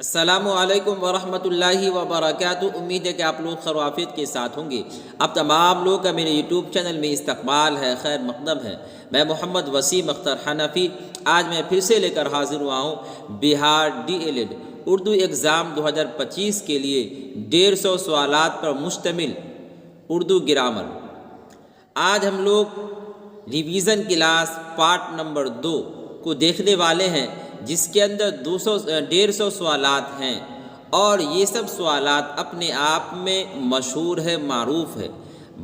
السلام علیکم ورحمۃ اللہ وبرکاتہ۔ امید ہے کہ آپ لوگ خیر و عافیت کے ساتھ ہوں گے۔ اب تمام لوگ کا میرے یوٹیوب چینل میں استقبال ہے، خیر مقدم ہے۔ میں محمد وسیم اختر حنفی آج میں پھر سے لے کر حاضر ہوا ہوں بہار DLED اردو ایگزام 2025 کے لیے 150 سوالات پر مشتمل اردو گرامر۔ آج ہم لوگ ریویژن کلاس پارٹ نمبر 2 کو دیکھنے والے ہیں، جس کے اندر 150 سوالات ہیں، اور یہ سب سوالات اپنے آپ میں مشہور ہے، معروف ہے،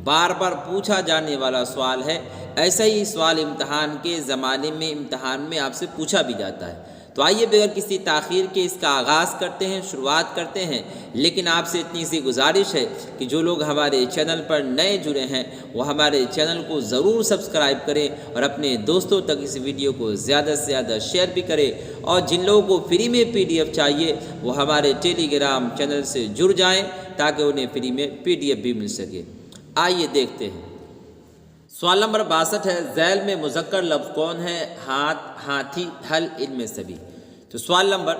بار بار پوچھا جانے والا سوال ہے۔ ایسا ہی سوال امتحان کے زمانے میں امتحان میں آپ سے پوچھا بھی جاتا ہے۔ تو آئیے بغیر کسی تاخیر کے اس کا آغاز کرتے ہیں، شروعات کرتے ہیں۔ لیکن آپ سے اتنی سی گزارش ہے کہ جو لوگ ہمارے چینل پر نئے جڑے ہیں وہ ہمارے چینل کو ضرور سبسکرائب کریں اور اپنے دوستوں تک اس ویڈیو کو زیادہ سے زیادہ شیئر بھی کریں، اور جن لوگوں کو فری میں PDF چاہیے وہ ہمارے ٹیلی گرام چینل سے جڑ جائیں تاکہ انہیں فری میں PDF بھی مل سکے۔ آئیے دیکھتے ہیں۔ سوال نمبر 62 ہے، ذیل میں مذکر لفظ کون ہے؟ ہاتھ، ہاتھی، ہل، ان میں سبھی۔ تو سوال نمبر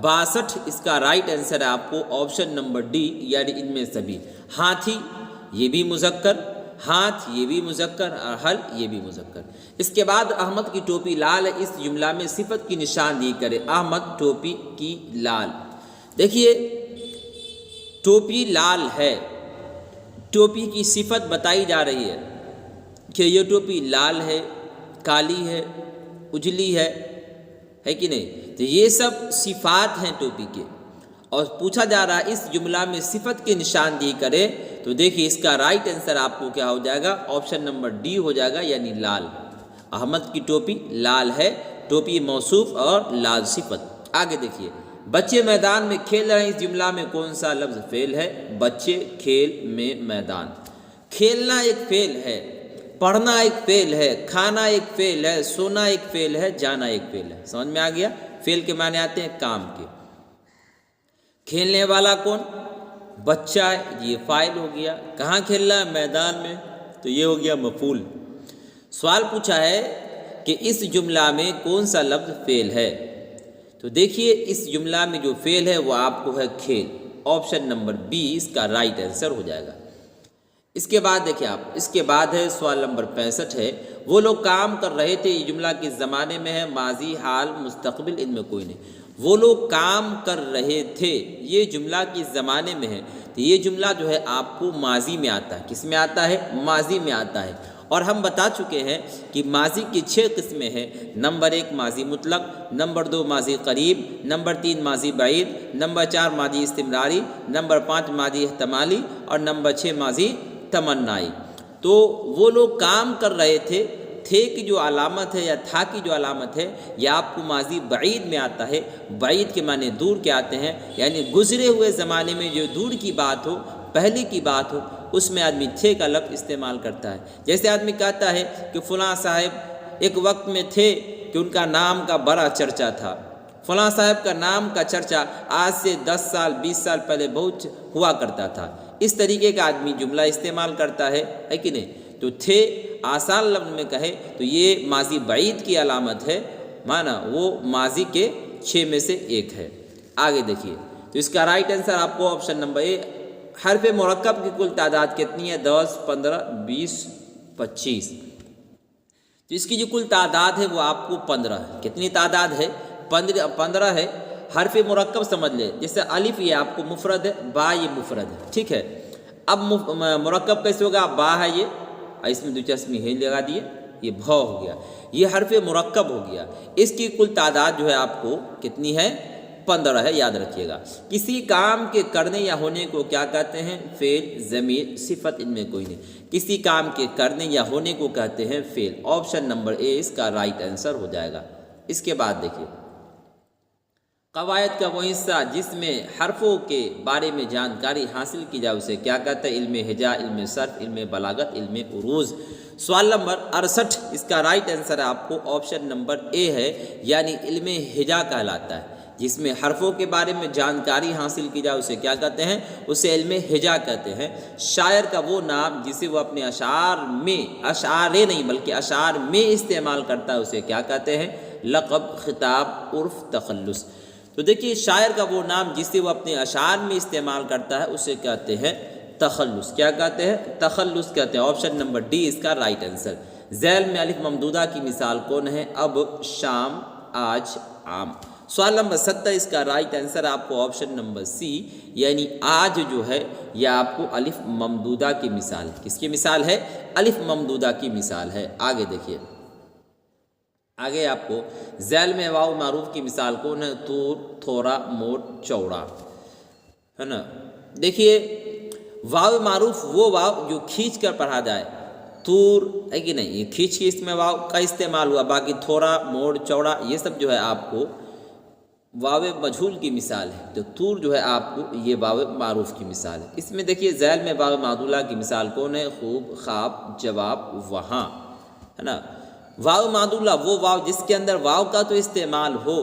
62 اس کا رائٹ آنسر ہے آپ کو آپشن نمبر D، یعنی ان میں سبھی۔ ہاتھی یہ بھی مذکر، ہاتھ یہ بھی مذکر، اور ہل یہ بھی مذکر۔ اس کے بعد احمد کی ٹوپی لال ہے، اس جملہ میں صفت کی نشاندہی کرے۔ احمد ٹوپی کی لال۔ دیکھیے ٹوپی لال ہے، ٹوپی کی صفت بتائی جا رہی ہے کہ یہ ٹوپی لال ہے، کالی ہے، اجلی ہے کہ نہیں؟ تو یہ سب صفات ہیں ٹوپی کے، اور پوچھا جا رہا ہے اس جملہ میں صفت کی نشاندہی کرے۔ تو دیکھیے اس کا رائٹ آنسر آپ کو کیا ہو جائے گا؟ آپشن نمبر D ہو جائے گا، یعنی لال۔ احمد کی ٹوپی لال ہے، ٹوپی موصوف اور لال صفت۔ آگے دیکھیے، بچے میدان میں کھیل رہے ہیں، اس جملہ میں کون سا لفظ فعل ہے؟ بچے، کھیل میں، میدان۔ کھیلنا ایک فعل ہے، پڑھنا ایک فعل ہے، کھانا ایک فعل ہے، سونا ایک فعل ہے، جانا ایک فعل ہے۔ سمجھ میں آ گیا؟ فعل کے معنی آتے ہیں کام کے۔ کھیلنے والا کون؟ بچہ ہے، یہ فاعل ہو گیا۔ کہاں کھیل رہا ہے؟ میدان میں، تو یہ ہو گیا مفعول۔ سوال پوچھا ہے کہ اس جملہ میں کون سا لفظ فعل ہے؟ تو دیکھیے اس جملہ میں جو فعل ہے وہ آپ کو ہے کھیل۔ آپشن نمبر B اس کا رائٹ آنسر ہو جائے گا۔ اس کے بعد دیکھیں آپ، اس کے بعد ہے سوال نمبر 65 ہے، وہ لوگ کام کر رہے تھے، یہ جملہ کس زمانے میں ہے؟ ماضی، حال، مستقبل، ان میں کوئی نہیں۔ وہ لوگ کام کر رہے تھے، یہ جملہ کس زمانے میں ہے؟ تو یہ جملہ جو ہے آپ کو ماضی میں آتا ہے۔ کس میں آتا ہے؟ ماضی میں آتا ہے۔ اور ہم بتا چکے ہیں کہ ماضی کی 6 قسمیں ہیں۔ نمبر 1 ماضی مطلق، نمبر 2 ماضی قریب، نمبر 3 ماضی بعید، نمبر 4 ماضی استمراری، نمبر 5 ماضی احتمالی، اور نمبر 6 ماضی تمنائی۔ تو وہ لوگ کام کر رہے تھے، تھے کی جو علامت ہے یا تھا کی جو علامت ہے یہ آپ کو ماضی بعید میں آتا ہے۔ بعید کے معنی دور کے آتے ہیں، یعنی گزرے ہوئے زمانے میں جو دور کی بات ہو، پہلے کی بات ہو، اس میں آدمی تھے کا لفظ استعمال کرتا ہے۔ جیسے آدمی کہتا ہے کہ فلاں صاحب ایک وقت میں تھے کہ ان کا نام کا بڑا چرچا تھا۔ فلاں صاحب کا نام کا چرچا آج سے 10 سال 20 سال پہلے بہت ہوا کرتا تھا۔ اس طریقے کا آدمی جملہ استعمال کرتا ہے کہ نہیں؟ تو تھے آسان لفظ میں کہے تو یہ ماضی بعید کی علامت ہے، مانا وہ ماضی کے 6 میں سے ایک ہے۔ آگے دیکھیے، تو اس کا رائٹ آنسر آپ کو آپشن نمبر A۔ حرف مرکب کی کل تعداد کتنی ہے؟ 10، 15، 20، 25۔ تو اس کی جو کل تعداد ہے وہ آپ کو 15 ہے۔ کتنی تعداد ہے؟ 15 ہے۔ حرف مرکب سمجھ لے، جیسے الف یہ آپ کو مفرد ہے، با یہ مفرد ہے، ٹھیک ہے۔ اب مرکب کیسے ہوگا؟ با ہے یہ، اس میں 2 چشمی ہے لگا دیے، یہ بھا ہو گیا، یہ حرف مرکب ہو گیا۔ اس کی کل تعداد جو ہے آپ کو کتنی ہے؟ 15 ہے، یاد رکھیے گا۔ کسی کام کے کرنے یا ہونے کو کیا کہتے ہیں؟ فعل، ضمیر، صفت، ان میں کوئی نہیں۔ کسی کام کے کرنے یا ہونے کو کہتے ہیں فعل۔ آپشن نمبر A اس کا رائٹ آنسر ہو جائے گا۔ اس کے بعد دیکھیے، قواعد کا وہ حصہ جس میں حرفوں کے بارے میں جانکاری حاصل کی جائے اسے کیا کہتا ہے؟ علم ہجا، علم صرف، علم بلاغت، علم عروض۔ سوال نمبر 68 اس کا رائٹ آنسر آپ کو آپشن نمبر A ہے، یعنی علم ہجا کہلاتا ہے۔ جس میں حرفوں کے بارے میں جانکاری حاصل کی جائے اسے کیا کہتے ہیں؟ اسے علم ہجا کہتے ہیں۔ شاعر کا وہ نام جسے وہ اپنے اشعار میں، اشعارے نہیں بلکہ اشعار میں استعمال کرتا ہے اسے کیا کہتے ہیں؟ لقب، خطاب، عرف، تخلص۔ تو دیکھیے شاعر کا وہ نام جسے وہ اپنے اشعار میں استعمال کرتا ہے اسے کہتے ہیں تخلص. کیا کہتے ہیں؟ تخلص کہتے ہیں. آپشن نمبر ڈی اس کا رائٹ آنسر. ذیل میں الف ممدودہ کی مثال کون ہے؟ اب، شام، آج، عام. سوال نمبر 70 اس کا رائٹ آنسر آپ کو آپشن نمبر سی یعنی آج جو ہے یہ آپ کو الف ممدودہ کی مثال ہے. کس کی مثال ہے؟ الف ممدودہ کی مثال ہے. آگے دیکھیے، آگے آپ کو ذیل میں واو معروف کی مثال کون ہے؟ طور، تھوڑا، موٹ، چوڑا، ہے نا. دیکھیے واو معروف وہ واو جو کھینچ کر پڑھا جائے. طور ہے کہ نہیں، یہ کھینچ کے اس میں واو کا استعمال ہوا. باقی تھوڑا، موڑ، چوڑا یہ سب جو ہے آپ کو واو مجہول کی مثال ہے. تو طور جو ہے آپ کو یہ واو معروف کی مثال ہے. اس میں دیکھیے ذیل میں واو معدولہ کی مثال کون ہے؟ خوب، خواب، جواب، وہاں، ہے نا. واو معدولہ وہ واو جس کے اندر واو کا تو استعمال ہو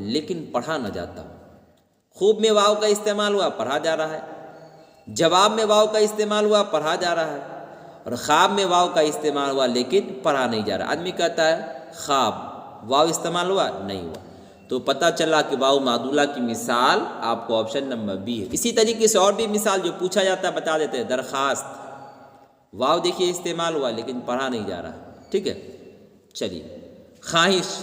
لیکن پڑھا نہ جاتا. خوب میں واو کا استعمال ہوا، پڑھا جا رہا ہے. جواب میں واو کا استعمال ہوا، پڑھا جا رہا ہے. اور خواب میں واو کا استعمال ہوا لیکن پڑھا نہیں جا رہا. آدمی کہتا ہے خواب، واو استعمال ہوا نہیں ہوا. تو پتہ چلا کہ واو معدولہ کی مثال آپ کو آپشن نمبر بی ہے. اسی طریقے سے اور بھی مثال جو پوچھا جاتا ہے بتا دیتے ہیں. درخواست، واو دیکھیے استعمال ہوا لیکن پڑھا نہیں جا رہا. ٹھیک ہے، چلیے. خواہش،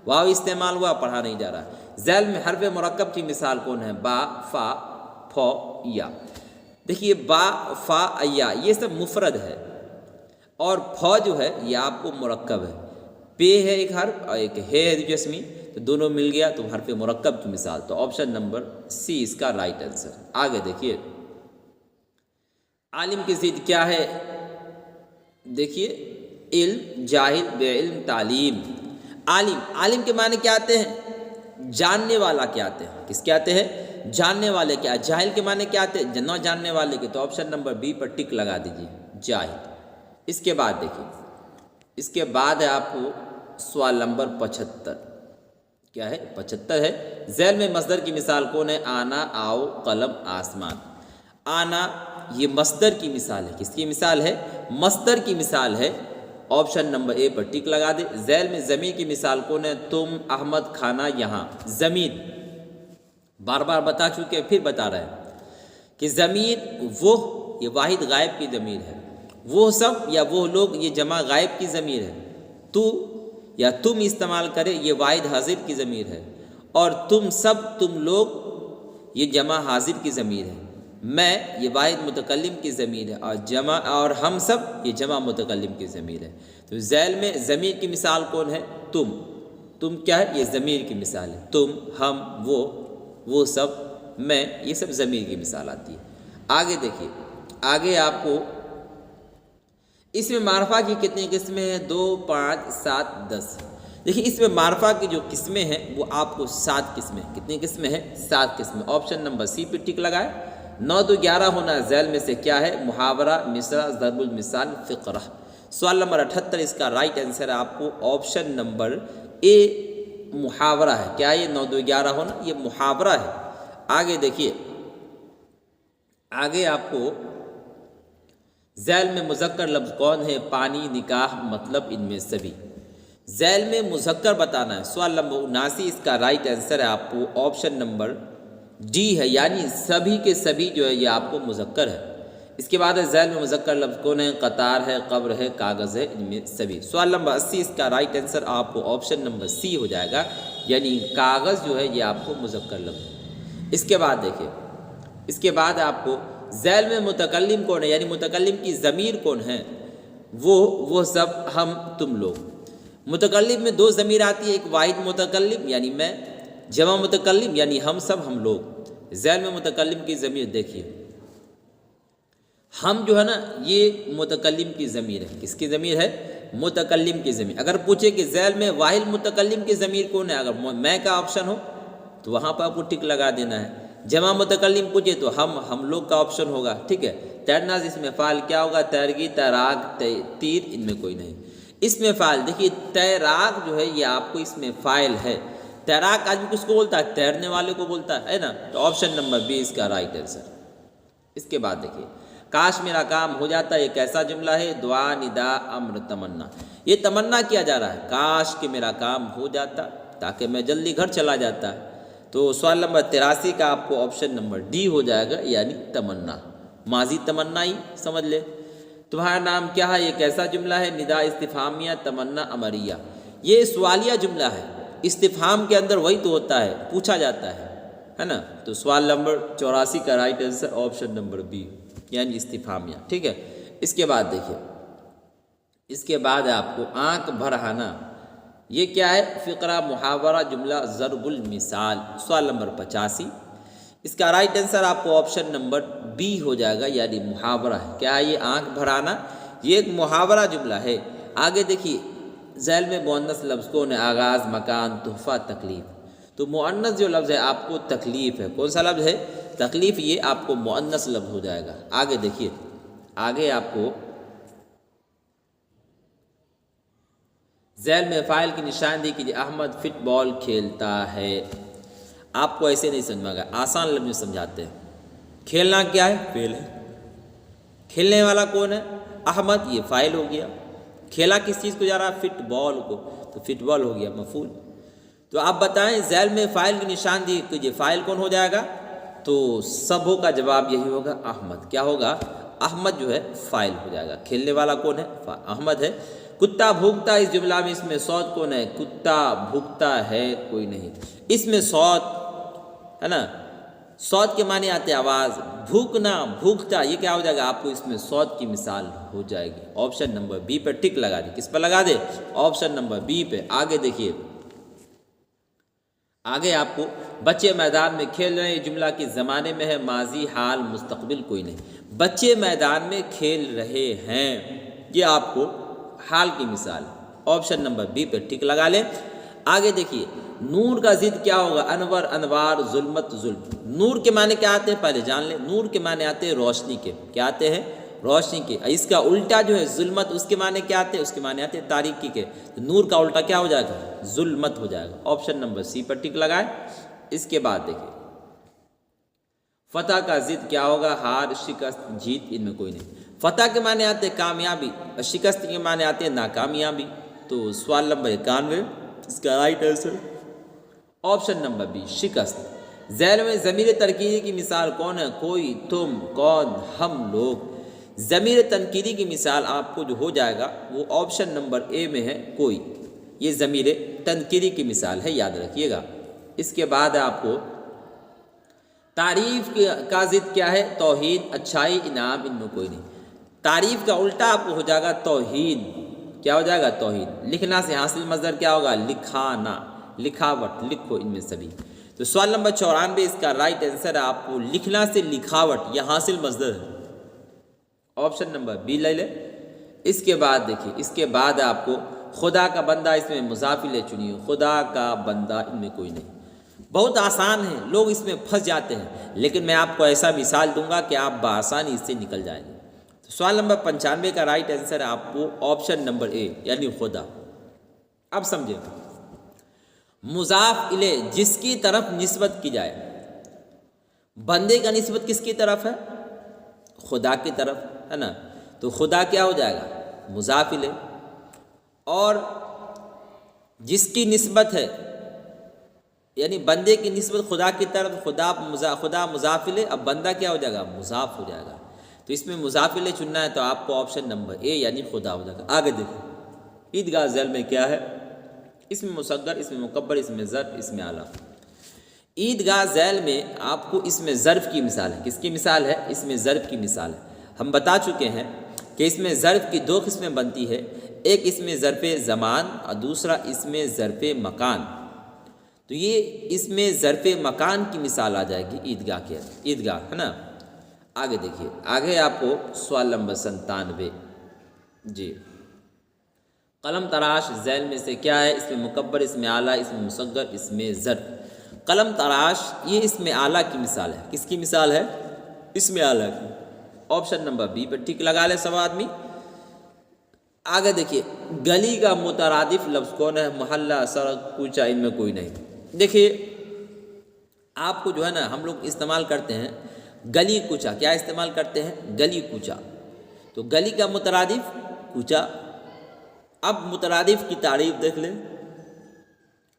واو استعمال ہوا، پڑھا نہیں جا رہا. ذیل میں حرف مرکب کی مثال کون ہے؟ با، فا، فو، یا. دیکھیے با، فا، یا یہ سب مفرد ہے اور فو جو ہے یہ آپ کو مرکب ہے. پے ہے ایک حرف اور ایک ہے جسمی، تو دونوں مل گیا تو حرف مرکب کی مثال. تو آپشن نمبر سی اس کا رائٹ آنسر. آگے دیکھیے عالم کی ضد کیا ہے؟ دیکھیے علم، جاہل، بے علم، تعلیم. عالم، عالم کے معنی کیا آتے ہیں؟ جاننے والا کیا آتے ہیں؟ کس کے آتے ہیں؟ جاننے والے کیا. جاہل کے معنی کیا آتے ہیں؟ نہ جاننے والے کے. تو آپشن نمبر بی پر ٹک لگا دیجیے، جاہل. اس کے بعد دیکھیے، اس کے بعد ہے آپ کو سوال نمبر 75. کیا ہے؟ 75 ہے. ذیل میں مصدر کی مثال کون ہے؟ آنا، آؤ، قلم، آسمان. آنا یہ مصدر کی مثال ہے. کس کی مثال ہے؟ مصدر کی مثال ہے. آپشن نمبر اے پر ٹک لگا دے. ذیل میں ضمیر کی مثال کون ہے؟ تم، احمد، کھانا، یہاں. ضمیر بار بار بتا چکے پھر بتا رہے ہیں کہ ضمیر وہ یہ واحد غائب کی ضمیر ہے. وہ سب یا وہ لوگ یہ جمع غائب کی ضمیر ہے. تو یا تم استعمال کرے یہ واحد حاضر کی ضمیر ہے. اور تم سب، تم لوگ یہ جمع حاضر کی ضمیر ہے. میں یہ واحد متکلم کی ضمیر ہے. اور ہم سب یہ جمع متکلم کی ضمیر ہے. تو ذیل میں ضمیر کی مثال کون ہے؟ تم. تم کیا ہے؟ یہ ضمیر کی مثال ہے. تم، ہم، وہ سب، میں یہ سب ضمیر کی مثال آتی ہے. آگے دیکھیے، آگے آپ کو اس میں معرفہ کی کتنی قسمیں ہیں؟ 2، 5، 7، 10. دیکھیے اس میں معرفہ کی جو قسمیں ہیں وہ آپ کو 7 قسمیں. کتنی قسمیں ہیں؟ 7 قسمیں. آپشن نمبر سی پہ ٹک لگائے. 9، 2، 11 ہونا ذیل میں سے کیا ہے؟ محاورہ، مصرع، ضرب المثال، فقرہ. سوال نمبر 78 اس کا رائٹ آنسر ہے آپ کو آپشن نمبر اے محاورہ ہے. کیا یہ 9، 2، 11 ہونا یہ محاورہ ہے. آگے دیکھیے، آگے آپ کو ذیل میں مذکر لفظ کون ہے؟ پانی، نکاح، مطلب، ان میں سبھی. ذیل میں مذکر بتانا ہے. سوال نمبر 79 اس کا رائٹ آنسر ہے آپ کو آپشن نمبر ڈی ہے، یعنی سبھی کے سبھی جو ہے یہ آپ کو مذکر ہے. اس کے بعد ہے ذیل میں مذکر لفظ کون ہے؟ قطار ہے، قبر ہے، کاغذ ہے، ان میں سبھی. سوال نمبر 80 اس کا رائٹ آنسر آپ کو آپشن نمبر سی ہو جائے گا، یعنی کاغذ جو ہے یہ آپ کو مذکر لفظ ہے. اس کے بعد دیکھیے، اس کے بعد آپ کو ذیل میں متکلم کون ہے؟ یعنی متکلم کی ضمیر کون ہے؟ وہ سب، ہم، تم لوگ. متکلم میں 2 ضمیر آتی ہے، ایک واحد متکلم یعنی میں، جمع متکلم یعنی ہم سب، ہم لوگ. ذیل میں متکلم کی ضمیر دیکھیے، ہم جو ہے نا یہ متکلم کی ضمیر ہے. کس کی ضمیر ہے؟ متکلم کی ضمیر. اگر پوچھے کہ ذیل میں واحد متکلم کی ضمیر کون ہے، اگر میں کا آپشن ہو تو وہاں پر آپ کو ٹک لگا دینا ہے. جمع متکلم پوچھے تو ہم لوگ کا آپشن ہوگا. ٹھیک ہے. تیرنا اس میں فعل کیا ہوگا؟ تیرگی، تیراک، تیر، ان میں کوئی نہیں. اس میں فعل دیکھیے، تیراک جو ہے یہ آپ کو اس میں فاعل ہے. تیراک آدمی کس کو بولتا ہے؟ تیرنے والے کو بولتا ہے نا. تو آپشن نمبر بی اس کا رائٹ آنسر. اس کے بعد دیکھیے، کاش میرا کام ہو جاتا، یہ کیسا جملہ ہے؟ دعا، ندا، امر، تمنا. یہ تمنا کیا جا رہا ہے، کاش کہ میرا کام ہو جاتا تاکہ میں جلدی گھر چلا جاتا. تو سوال نمبر 83 کا آپ کو آپشن نمبر ڈی ہو جائے گا، یعنی تمنا، ماضی تمنا ہی سمجھ لے۔ تمہارا نام کیا ہے، یہ کیسا جملہ ہے؟ ندا استفہامیہ تمنا امریہ، یہ سوالیہ جملہ ہے۔ استفہام کے اندر وہی تو ہوتا ہے، پوچھا جاتا ہے نا۔ تو سوال نمبر 84 کا right answer option number be, یعنی استفہامیہ، ٹھیک ہے۔ اس کے بعد دیکھیے، اس کے بعد ہے آپ کو آنکھ بھر آنا، یہ کیا ہے؟ فقرہ، محاورہ، جملہ ضرب المثال، سوال نمبر 85۔ اس کا رائٹ آنسر آپ کو آپشن نمبر بی ہو جائے گا، یعنی محاورہ ہے۔ کیا ہے یہ آنکھ بھرانا؟ یہ ایک محاورہ جملہ ہے۔ آگے دیکھیے، ذیل میں مؤنث لفظ کون ہے؟ آغاز، مکان، تحفہ، تکلیف۔ تو مؤنث جو لفظ ہے آپ کو تکلیف ہے، کون سا لفظ ہے؟ تکلیف، یہ آپ کو مؤنث لفظ ہو جائے گا۔ آگے دیکھیے، آگے آپ کو ذیل میں فاعل کی نشاندہی کیجیے، احمد فٹ بال کھیلتا ہے۔ آپ کو ایسے نہیں سمجھا گا، آسان لفظ میں سمجھاتے ہیں۔ کھیلنا کیا ہے؟ فعل ہے۔ کھیلنے والا کون ہے؟ احمد، یہ فاعل ہو گیا۔ کھیلا کس چیز کو جا رہا ہے؟ فٹ بال کو، تو فٹ بال ہو گیا مفعول۔ تو آپ بتائیں ذیل میں فاعل کی نشاندہی کیجیے، فاعل کون ہو جائے گا؟ تو سبوں کا جواب یہی ہوگا، احمد۔ کیا ہوگا؟ احمد جو ہے فاعل ہو جائے گا۔ کھیلنے والا کون ہے؟ احمد ہے۔ کتا بھونکتا، اس جملہ میں اس میں صوت کون ہے؟ کتا بھونکتا ہے کوئی نہیں، اس میں صوت ہے نا، صوت کے معنی آتے آواز، بھوکنا، بھوکتا، یہ کیا ہو جائے گا؟ آپ کو اس میں صوت کی مثال ہو جائے گی۔ آپشن نمبر بی پہ ٹک لگا دی، کس پہ لگا دے؟ آپشن نمبر بی پہ۔ آگے دیکھیے، آگے آپ کو بچے میدان میں کھیل رہے ہیں، جملہ کے زمانے میں ہے، ماضی، حال، مستقبل کوئی نہیں۔ بچے میدان میں کھیل رہے ہیں، یہ آپ کو حال کی مثال، آپشن نمبر بی پہ ٹک لگا لیں۔ آگے دیکھیے، نور کا ضد کیا ہوگا؟ انور، انوار، ظلمت، ظلم۔ نور کے معنی کیا آتے ہیں پہلے جان لیں، نور کے معنی آتے ہیں روشنی کے، کیا آتے ہیں؟ روشنی کے۔ اس کا الٹا جو ہے ظلمت، اس کے معنی کیا آتے ہیں؟ اس کے معنی آتے ہیں تاریکی کے۔ تو نور کا الٹا کیا ہو جائے گا؟ ظلمت ہو جائے گا۔ آپشن نمبر سی پر ٹک لگائیں۔ اس کے بعد دیکھیے، فتح کا ضد کیا ہوگا؟ ہار، شکست، جیت، ان میں کوئی نہیں۔ فتح کے معنی آتے ہیں کامیابی، اور شکست کے معنی آتے ہیں ناکامیابی۔ تو سوال نمبر 91، اس کا right answer option number be, شکست۔ ذیل میں ضمیر تنکیری کی مثال کون ہے؟ کوئی، تم، کون، ہم لوگ۔ ضمیر تنکیری کی مثال آپ کو جو ہو جائے گا وہ آپشن نمبر اے میں ہے، کوئی۔ یہ ضمیر تنکیری کی مثال ہے، یاد رکھیے گا۔ اس کے بعد آپ کو تعریف کا ضد کیا ہے؟ توہین، اچھائی، انعام، ان میں کوئی نہیں۔ تعریف کا الٹا آپ کو ہو جائے گا توہین، کیا ہو جائے گا؟ توہین۔ لکھنا سے حاصل مصدر کیا ہوگا؟ لکھانا، لکھاوٹ، لکھو، ان میں سبھی۔ تو سوال نمبر 94، اس کا رائٹ آنسر ہے آپ کو لکھنا سے لکھاوٹ، یہ حاصل مصدر ہے، آپشن نمبر بی لے لیں۔ اس کے بعد دیکھیے، اس کے بعد آپ کو خدا کا بندہ، اس میں مضاف الیہ چنیے، خدا کا بندہ، ان میں کوئی نہیں۔ بہت آسان ہے، لوگ اس میں پھنس جاتے ہیں، لیکن میں آپ کو ایسا مثال دوں گا کہ آپ بآسانی اس سے نکل جائیں گے۔ تو سوال نمبر 95 کا رائٹ آنسر ہے آپ کو آپشن نمبر اے، یعنی خدا۔ اب سمجھیں، مضاف الیہ جس کی طرف نسبت کی جائے، بندے کا نسبت کس کی طرف ہے؟ خدا کی طرف ہے نا، تو خدا کیا ہو جائے گا؟ مضاف الیہ۔ اور جس کی نسبت ہے، یعنی بندے کی نسبت خدا کی طرف، خدا مضاف الیہ، اب بندہ کیا ہو جائے گا؟ مضاف ہو جائے گا۔ تو اس میں مضاف الیہ چننا ہے، تو آپ کو آپشن نمبر اے یعنی خدا ہو جائے گا۔ آگے دیکھیں، عیدگاہ ذیل میں کیا ہے؟ اس میں مصغر، اس میں مکبر، اس میں ظرف، اس میں اعلیٰ۔ عیدگاہ ذیل میں آپ کو اس میں ظرف کی مثال ہے، کس کی مثال ہے؟ اس میں ظرف کی مثال ہے۔ ہم بتا چکے ہیں کہ اس میں ظرف کی دو قسمیں بنتی ہے، ایک اس میں ظرف زمان اور دوسرا اس میں ظرف مکان۔ تو یہ اس میں ظرف مکان کی مثال آ جائے گی عیدگاہ کے، عیدگاہ ہے نا۔ آگے دیکھیے، آگے آپ کو سوال نمبر 97، جی، قلم تراش ذیل میں سے کیا ہے؟ اس میں مکبر، اس میں اعلیٰ، اس میں مصغر، اس میں ظرف۔ قلم تراش یہ اس میں اعلیٰ کی مثال ہے، کس کی مثال ہے؟ اس میں اعلیٰ کی، آپشن نمبر بی پہ ٹک لگا لے سب آدمی۔ آگے دیکھیے، گلی کا مترادف لفظ کون ہے؟ محلہ، سڑک، کوچہ، ان میں کوئی نہیں۔ دیکھیے آپ کو جو ہے نا، ہم لوگ استعمال کرتے ہیں گلی کوچہ، کیا استعمال کرتے ہیں؟ گلی کوچہ۔ تو گلی کا مترادف کوچہ۔ اب مترادف کی تعریف دیکھ لیں۔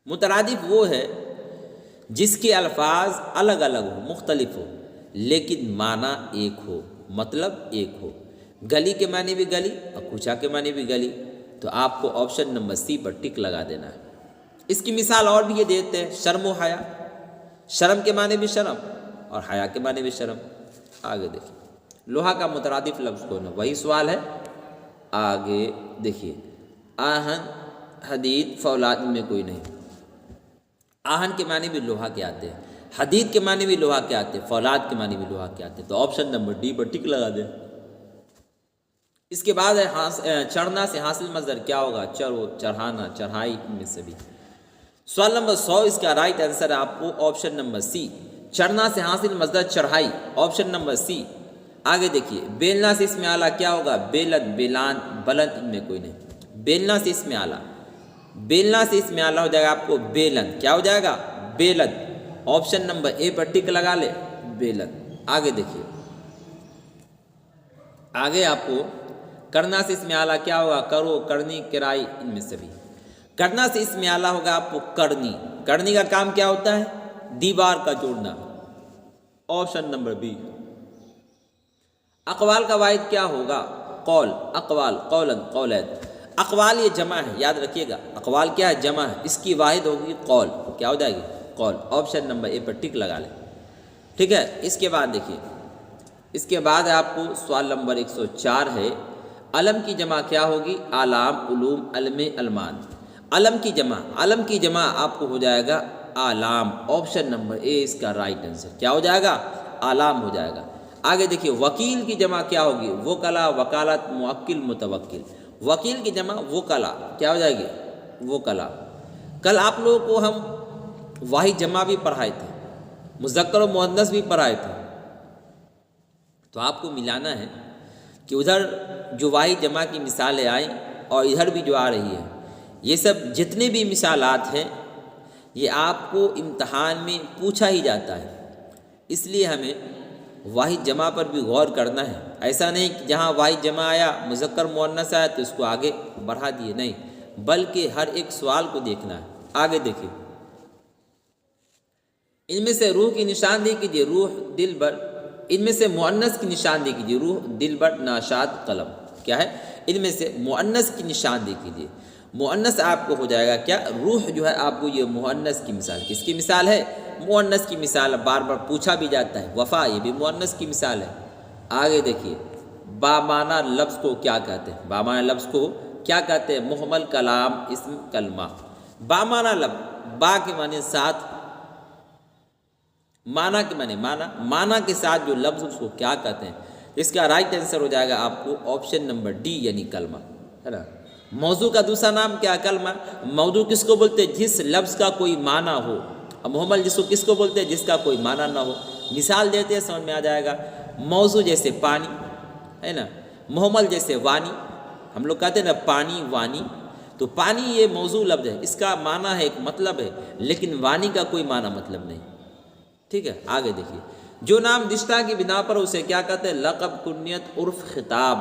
مترادف وہ ہے جس کے الفاظ الگ الگ ہو، مختلف ہو، لیکن معنی ایک ہو، مطلب ایک ہو۔ گلی کے معنی بھی گلی اور کوچا کے معنی بھی گلی، تو آپ کو آپشن نمبر سی پر ٹک لگا دینا ہے۔ اس کی مثال اور بھی یہ دیتے ہیں، شرم و حیا، شرم کے معنی بھی شرم اور حیا کے معنی بھی شرم۔ آگے دیکھیں، لوہا کا مترادف لفظ کون ہے، وہی سوال ہے۔ آگے دیکھیے، آہن، حدید، فولاد، ان میں کوئی نہیں۔ آہن کے معنی بھی لوہا کے آتے ہیں، حدید کے معنی بھی لوہا کے آتے ہیں، فولاد کے معنی بھی لوہا کے آتے ہیں، تو آپشن نمبر ڈی پر ٹک لگا دیں۔ اس کے بعد ہے چڑھنا سے حاصل مصدر کیا ہوگا، چڑھو، چڑھانا، چڑھائی، ان میں سے بھی۔ سوال نمبر 100 اس کا رائٹ آنسر ہے آپ کو آپشن نمبر سی، چڑھنا سے حاصل مصدر چڑھائی، آپشن نمبر سی۔ آگے دیکھیے، بیلنا سے اسم اعلیٰ کیا ہوگا، بیلن، بیلان، بلند، ان میں کوئی نہیں۔ بیلنا سے اسم اعلیٰ، بیلنا سے اسم اعلیٰ ہو جائے گا آپ کو بیلن، کیا ہو جائے گا، بیلن، آپشن نمبر اے پر ٹک لگا لے، بیلن۔ آگے دیکھیے، آگے آپ کو کرنا سے اسم اعلیٰ کیا ہوگا، کرو، کرنی، کرائی، ان میں سے بھی۔ کرنا سے اسم اعلیٰ ہوگا آپ کو کرنی، کرنی کا کام کیا ہوتا ہے، دیوار کا جوڑنا، آپشن نمبر بی۔ اقوال کا واحد کیا ہوگا، قول، اقوال، قولن، قولین۔ اقوال یہ جمع ہے، یاد رکھیے گا، اقوال کیا ہے، جمع ہے، اس کی واحد ہوگی قول، کیا ہو جائے گی، قول، آپشن نمبر اے پر ٹک لگا لیں، ٹھیک ہے۔ اس کے بعد دیکھیے، اس کے بعد آپ کو سوال نمبر 104 ہے، علم کی جمع کیا ہوگی، اعلام، علوم، علم، علمان۔ علم کی جمع، علم کی جمع آپ کو ہو جائے گا اعلام، آپشن نمبر اے اس کا رائٹ آنسر، کیا ہو جائے گا، اعلام ہو جائے گا۔ آگے دیکھیے، وکیل کی جمع کیا ہوگی، وکلا، وکالت، موکل، متوکل۔ وکیل کی جمع وکلا، کیا ہو جائے گی، وکلا۔ کل آپ لوگوں کو ہم واحد جمع بھی پڑھائے تھے، مذکر و مؤنث بھی پڑھائے تھے، تو آپ کو ملانا ہے کہ ادھر جو واحد جمع کی مثالیں آئیں اور ادھر بھی جو آ رہی ہے، یہ سب جتنے بھی مثالات ہیں یہ آپ کو امتحان میں پوچھا ہی جاتا ہے، اس لیے ہمیں واحد جمع پر بھی غور کرنا ہے۔ ایسا نہیں کہ جہاں واحد جمع آیا، مذکر مؤنث آیا تو اس کو آگے بڑھا دیے، نہیں، بلکہ ہر ایک سوال کو دیکھنا ہے۔ آگے دیکھیے، ان میں سے روح کی نشاندہی کیجیے، روح، دل بر۔ ان میں سے مؤنث کی نشاندہی کیجیے، روح، دل بر، ناشاد، قلم۔ کیا ہے، ان میں سے مؤنث کی نشاندہی کیجیے۔ مؤنث آپ کو ہو جائے گا کیا، روح جو ہے آپ کو یہ مؤنث کی مثال، کس کی مثال ہے، مؤنث کی مثال، بار بار پوچھا بھی جاتا ہے۔ وفا، یہ بھی مؤنث کی مثال ہے۔ آگے دیکھیے، بامانہ لفظ کو کیا کہتے ہیں، بامانہ لفظ کو کیا کہتے ہیں، محمل، کلام، اسم، کلمہ۔ بامانہ لفظ، با کے معنی ساتھ، معنی کے معنی معنی، معنی کے ساتھ جو لفظ اس کو کیا کہتے ہیں، اس کا رائٹ آنسر ہو جائے گا آپ کو آپشن نمبر ڈی، یعنی کلمہ، ہے نا۔ موضوع کا دوسرا نام کیا، کلمہ۔ موضوع کس کو بولتے ہیں، جس لفظ کا کوئی معنی ہو۔ محمل جس کو کس کو بولتے ہیں، جس کا کوئی معنی نہ ہو۔ مثال دیتے ہیں، سمجھ میں آ جائے گا۔ موضوع جیسے پانی، ہے نا، محمل جیسے وانی، ہم لوگ کہتے ہیں نا پانی، وانی، تو پانی یہ موضوع لفظ ہے، اس کا معنی ہے، ایک مطلب ہے، لیکن وانی کا کوئی معنی مطلب نہیں، ٹھیک ہے۔ آگے دیکھیے، جو نام رشتہ کی بنا پر اسے کیا کہتے ہیں، لقب، کنیت، عرف، خطاب۔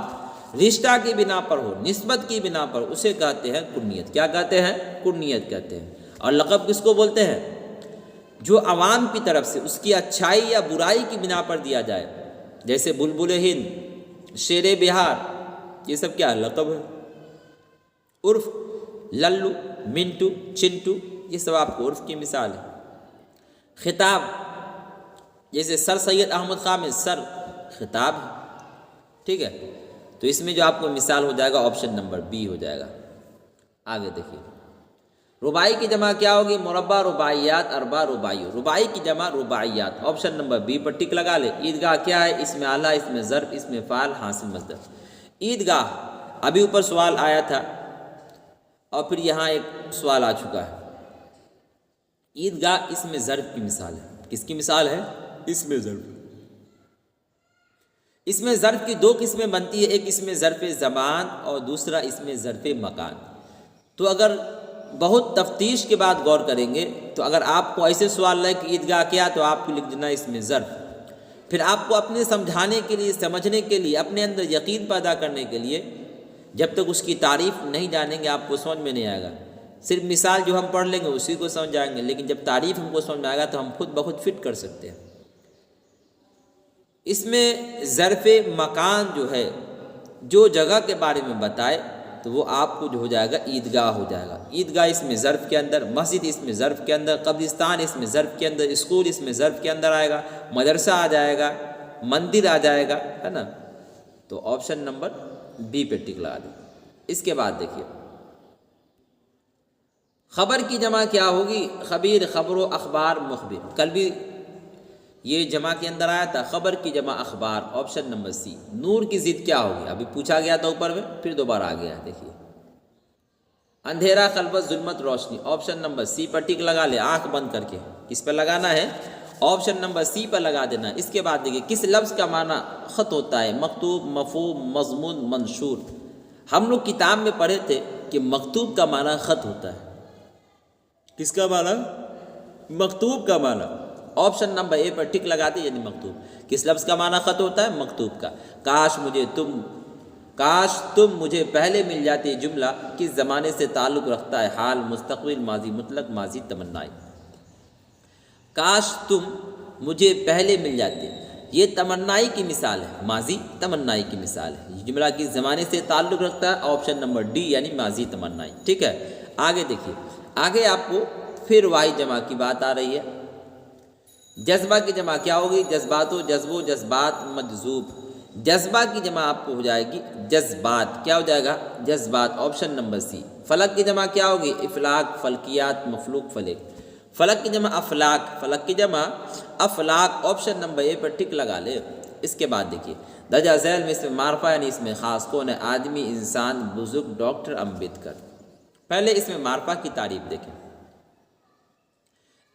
رشتہ کی بنا پر ہو، نسبت کی بنا پر، اسے کہتے ہیں کنیت، کیا کہتے ہیں، کنیت کہتے ہیں۔ اور لقب کس کو بولتے ہیں، جو عوام کی طرف سے اس کی اچھائی یا برائی کی بنا پر دیا جائے، جیسے بلبل ہند، شیر بہار، یہ سب کیا ہے، لقب ہے۔ عرف، للو، منٹو، چنٹو، یہ سب آپ کو عرف کی مثال ہے۔ خطاب، جیسے سر سید احمد خان میں سر، خطاب ہے، ٹھیک ہے۔ تو اس میں جو آپ کو مثال ہو جائے گا آپشن نمبر بی ہو جائے گا۔ آگے دیکھیے، ربائی کی جمع کیا ہوگی، مربع، رباعیات، اربع، رباعیو۔ ربائی کی جمع رباعیات، آپشن نمبر بی پر ٹک لگا لے۔ عیدگاہ کیا ہے، اسم اعلیٰ، اسم ظرف، اسم فاعل، حاصل مصدر۔ عیدگاہ، ابھی اوپر سوال آیا تھا اور پھر یہاں ایک سوال آ چکا ہے۔ عیدگاہ اسم ظرف کی مثال ہے، کس کی مثال ہے، اسم ظرف۔ اسم ظرف کی دو قسمیں بنتی ہے، ایک اسم ظرف زمان اور دوسرا اسم ظرف مکان۔ تو اگر بہت تفتیش کے بعد غور کریں گے تو اگر آپ کو ایسے سوال لائے کہ عیدگاہ کیا، تو آپ کو لکھ دینا اسم ظرف۔ پھر آپ کو اپنے سمجھانے کے لیے، سمجھنے کے لیے، اپنے اندر یقین پیدا کرنے کے لیے، جب تک اس کی تعریف نہیں جانیں گے آپ کو سمجھ میں نہیں آئے گا صرف مثال جو ہم پڑھ لیں گے اسی کو سمجھ جائیں گے، لیکن جب تعریف ہم کو سمجھ میں آئے گا تو ہم خود بخود فٹ کر سکتے ہیں۔ اس میں ظرف مکان جو ہے، جو جگہ کے بارے میں بتائے تو وہ آپ کو جو ہو جائے گا عیدگاہ ہو جائے گا۔ عیدگاہ اس میں ظرف کے اندر، مسجد اس میں ظرف کے اندر، قبرستان اس میں ظرف کے اندر، اسکول اس میں ظرف کے اندر آئے گا، مدرسہ آ جائے گا، مندر آ جائے گا، ہے نا۔ تو آپشن نمبر بی پہ ٹک لگا دیں۔ اس کے بعد دیکھیے خبر کی جمع کیا ہوگی؟ خبیر، خبر و اخبار، مخبر۔ کل بھی یہ جمع کے اندر آیا تھا، خبر کی جمع اخبار، آپشن نمبر سی۔ نور کی ضد کیا ہوگی؟ ابھی پوچھا گیا تھا اوپر میں، پھر دوبارہ آ گیا ہے، دیکھیے اندھیرا، خلوت، ظلمت، روشنی۔ آپشن نمبر سی پر ٹک لگا لے آنکھ بند کر کے۔ کس پہ لگانا ہے؟ آپشن نمبر سی پر لگا دینا۔ اس کے بعد دیکھیے کس لفظ کا معنی خط ہوتا ہے؟ مکتوب، مفہوم، مضمون، منشور۔ ہم لوگ کتاب میں پڑھے تھے کہ مکتوب کا معنی خط ہوتا ہے۔ کس کا معنی؟ مکتوب کا معنی۔ آپشن نمبر اے پر ٹک لگا دیں، یعنی مکتوب۔ کس لفظ کا معنی خط ہوتا ہے؟ مکتوب کا۔ کاش تم مجھے پہلے مل جاتی، جملہ کس زمانے سے تعلق رکھتا ہے؟ حال، مستقبل، ماضی مطلق، ماضی تمنائی۔ کاش تم مجھے پہلے مل جاتے، یہ تمنائی کی مثال ہے، ماضی تمنائی کی مثال ہے۔ یہ جملہ کس زمانے سے تعلق رکھتا ہے؟ آپشن نمبر ڈی یعنی ماضی تمنائی۔ ٹھیک ہے، آگے دیکھیے، آگے آپ کو پھر واحد جمع کی بات آ رہی ہے۔ جذبہ کی جمع کیا ہوگی؟ جذبات و جذبو، جذبات، مجذوب۔ جذبہ کی جمع آپ کو ہو جائے گی جذبات۔ کیا ہو جائے گا؟ جذبات، آپشن نمبر سی۔ فلک کی جمع کیا ہوگی؟ افلاک، فلکیات، مفلوک، فلک۔ فلک کی جمع افلاک، فلک کی جمع افلاک، آپشن نمبر اے پر ٹک لگا لے۔ اس کے بعد دیکھیے درجہ ذیل میں اس میں معرفہ یعنی اس میں خاص کون ہے؟ آدمی، انسان، بزرگ، ڈاکٹر، امبیڈکر۔ پہلے اس میں معرفہ کی تعریف دیکھیں۔